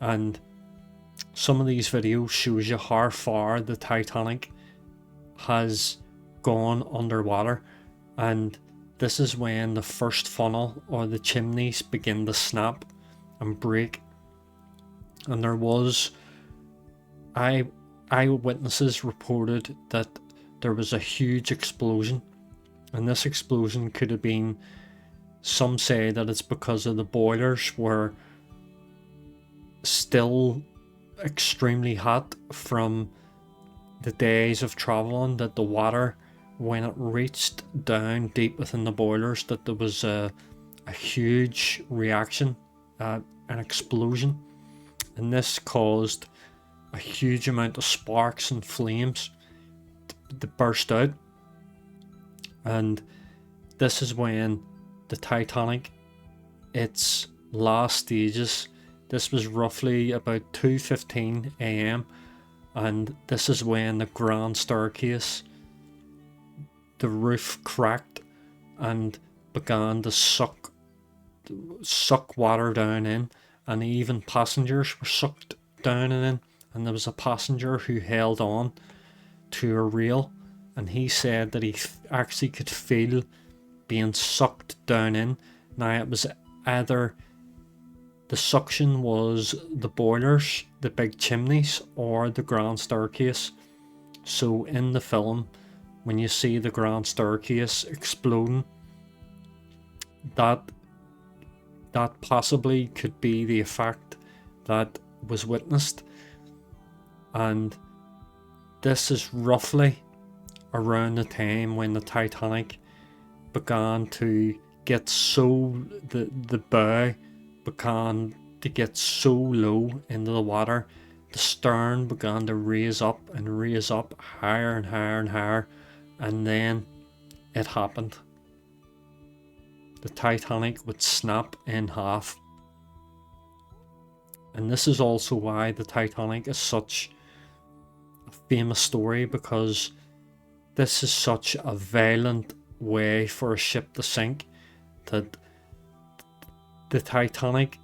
And some of these videos shows you how far the Titanic has gone underwater, and this is when the first funnel or the chimneys begin to snap and break. And there was eyewitnesses reported that there was a huge explosion, and this explosion could have been, some say that it's because of the boilers were still extremely hot from the days of traveling, that the water, when it reached down deep within the boilers, that there was a huge reaction, an explosion, and this caused a huge amount of sparks and flames to burst out. And this is when the Titanic, its last stages, this was roughly about 2:15 a.m. and this is when the grand staircase, the roof cracked and began to suck water down in, and even passengers were sucked down and in, and there was a passenger who held on to a rail, and he said that he actually could feel being sucked down in. Now it was either the suction was the boilers, the big chimneys, or the grand staircase. So in the film, when you see the grand staircase exploding, that possibly could be the effect that was witnessed. And this is roughly around the time when the Titanic began to get so, the bow began to get so low into the water, the stern began to raise up higher and higher and higher, and then it happened. The Titanic would snap in half. And this is also why the Titanic is such a famous story, because this is such a violent way for a ship to sink, that the Titanic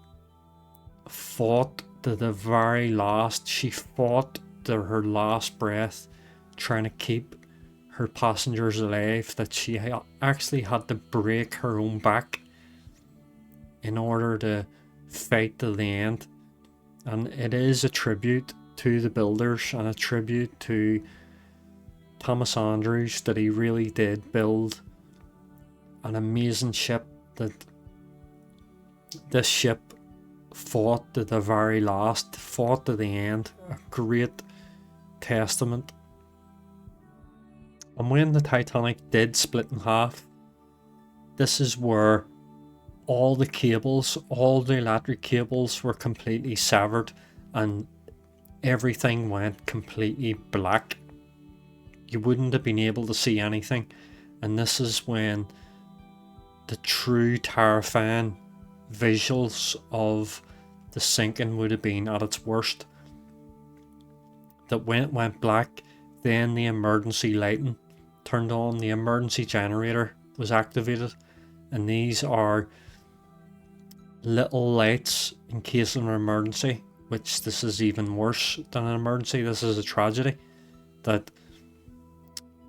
fought to the very last. She fought to her last breath, trying to keep her passengers alive, that she actually had to break her own back in order to fight to the end. And it is a tribute to the builders and a tribute to Thomas Andrews, that he really did build an amazing ship, that this ship fought to the very last, fought to the end. A great testament. And when the Titanic did split in half, this is where all the cables, all the electric cables were completely severed, and everything went completely black. You wouldn't have been able to see anything. And this is when the true terrifying visuals of the sinking would have been at its worst. That when it went black, then the emergency lighting turned on, the emergency generator was activated, and these are little lights in case of an emergency, which this is even worse than an emergency. This is a tragedy, that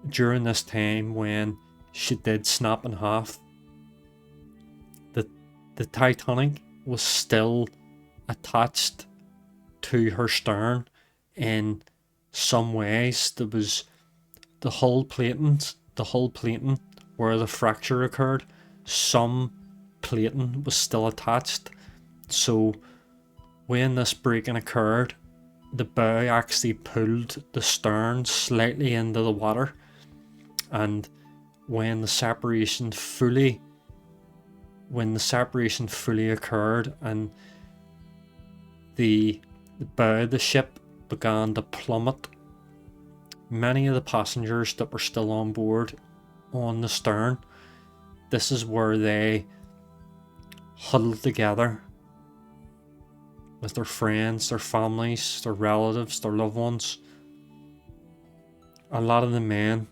during this time when she did snap in half, the Titanic was still attached to her stern in some ways. There was the hull plating where the fracture occurred, some plating was still attached. So when this breaking occurred, the bow actually pulled the stern slightly into the water, and when the separation fully occurred and the bow of the ship began to plummet, many of the passengers that were still on board on the stern, this is where they huddled together with their friends, their families, their relatives, their loved ones. A lot of the men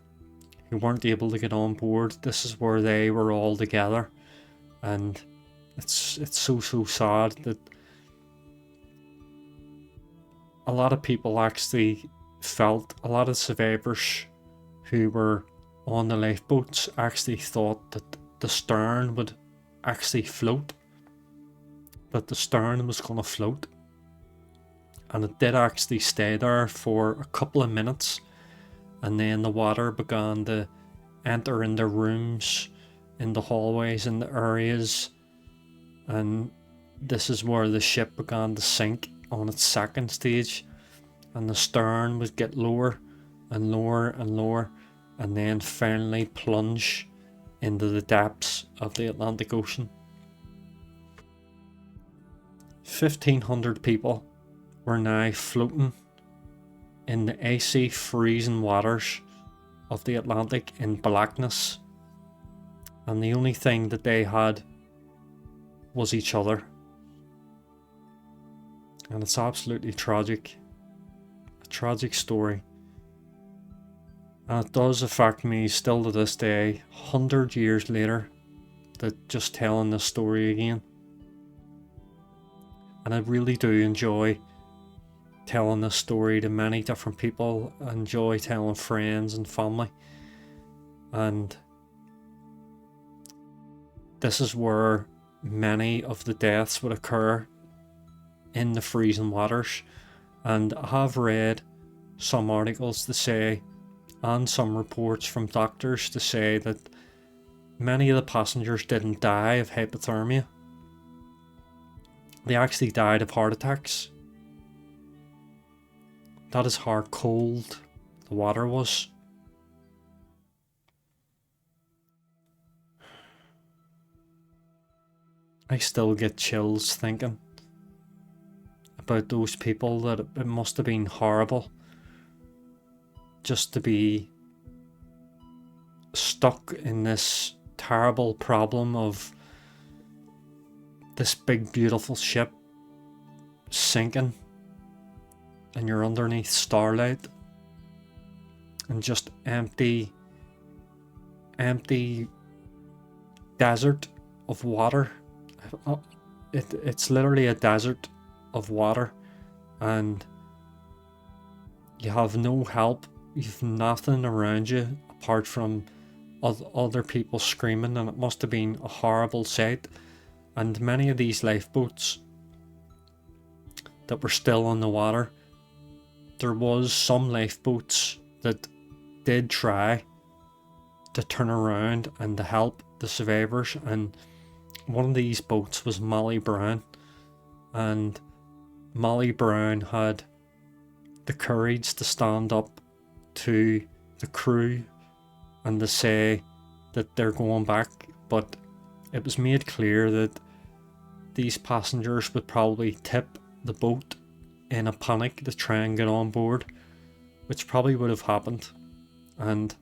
who weren't able to get on board, this is where they were all together. And it's so sad that a lot of people actually felt, a lot of survivors who were on the lifeboats actually thought that the stern would actually float, that the stern was going to float, and it did actually stay there for a couple of minutes, and then the water began to enter into rooms, in the hallways, in the areas, and this is where the ship began to sink on its second stage, and the stern would get lower and lower and lower, and then finally plunge into the depths of the Atlantic Ocean. 1,500 people were now floating in the icy, freezing waters of the Atlantic in blackness, and the only thing that they had was each other. And it's absolutely tragic. A tragic story. And it does affect me still to this day, 100 years later, that just telling this story again. And I really do enjoy telling this story to many different people. I enjoy telling friends and family, and this is where many of the deaths would occur, in the freezing waters. And I have read some articles to say, and some reports from doctors to say, that many of the passengers didn't die of hypothermia. They actually died of heart attacks. That is how cold the water was. I still get chills thinking about those people. That it must have been horrible just to be stuck in this terrible problem of this big beautiful ship sinking, and you're underneath starlight and just empty desert of water. It's literally a desert of water, and you have no help. You've nothing around you apart from other people screaming, and it must have been a horrible sight. And many of these lifeboats that were still on the water, there was some lifeboats that did try to turn around and to help the survivors, and one of these boats was Molly Brown, and Molly Brown had the courage to stand up to the crew and to say that they're going back, but it was made clear that these passengers would probably tip the boat in a panic to try and get on board, which probably would have happened. And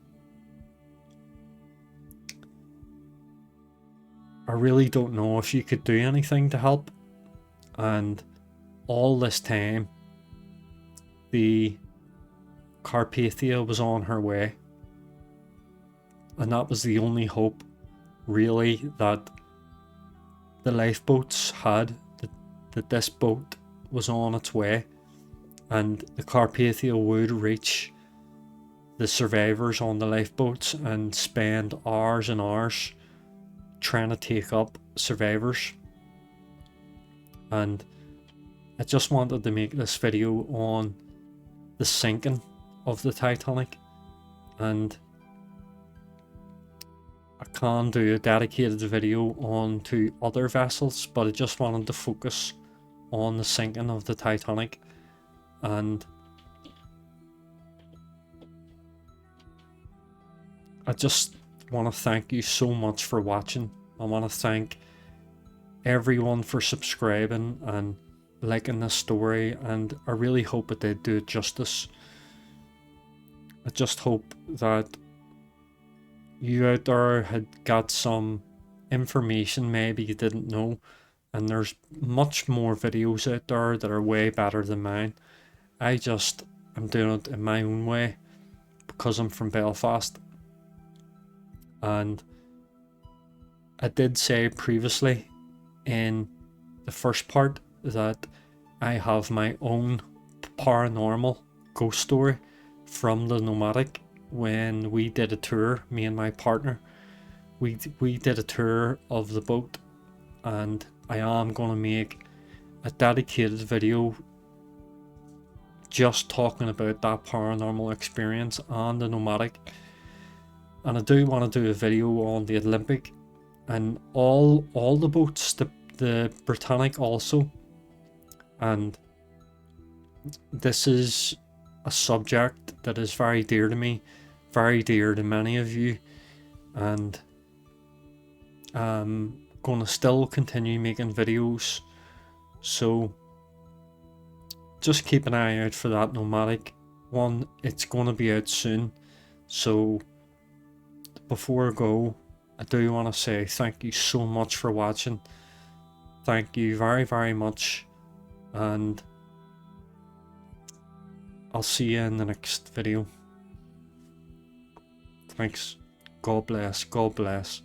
I really don't know if you could do anything to help. And all this time, the Carpathia was on her way, and that was the only hope really that the lifeboats had, that this boat was on its way, and the Carpathia would reach the survivors on the lifeboats and spend hours and hours trying to take up survivors. And I just wanted to make this video on the sinking of the Titanic, and I can do a dedicated video on to other vessels, but I just wanted to focus on the sinking of the Titanic. And I just want to thank you so much for watching. I want to thank everyone for subscribing and liking this story, and I really hope it did do it justice. I just hope that you out there had got some information maybe you didn't know, and there's much more videos out there that are way better than mine. I'm doing it in my own way because I'm from Belfast. And I did say previously in the first part that I have my own paranormal ghost story from the Nomadic. When we did a tour, me and my partner, we did a tour of the boat, and I am going to make a dedicated video just talking about that paranormal experience and the Nomadic. And I do want to do a video on the Olympic and all the boats, the Britannic also. And this is a subject that is very dear to me, very dear to many of you, and I'm going to still continue making videos, so just keep an eye out for that Nomadic one. It's going to be out soon. So before I go, I do want to say thank you so much for watching. Thank you very, very much, and I'll see you in the next video. Thanks. God bless. God bless.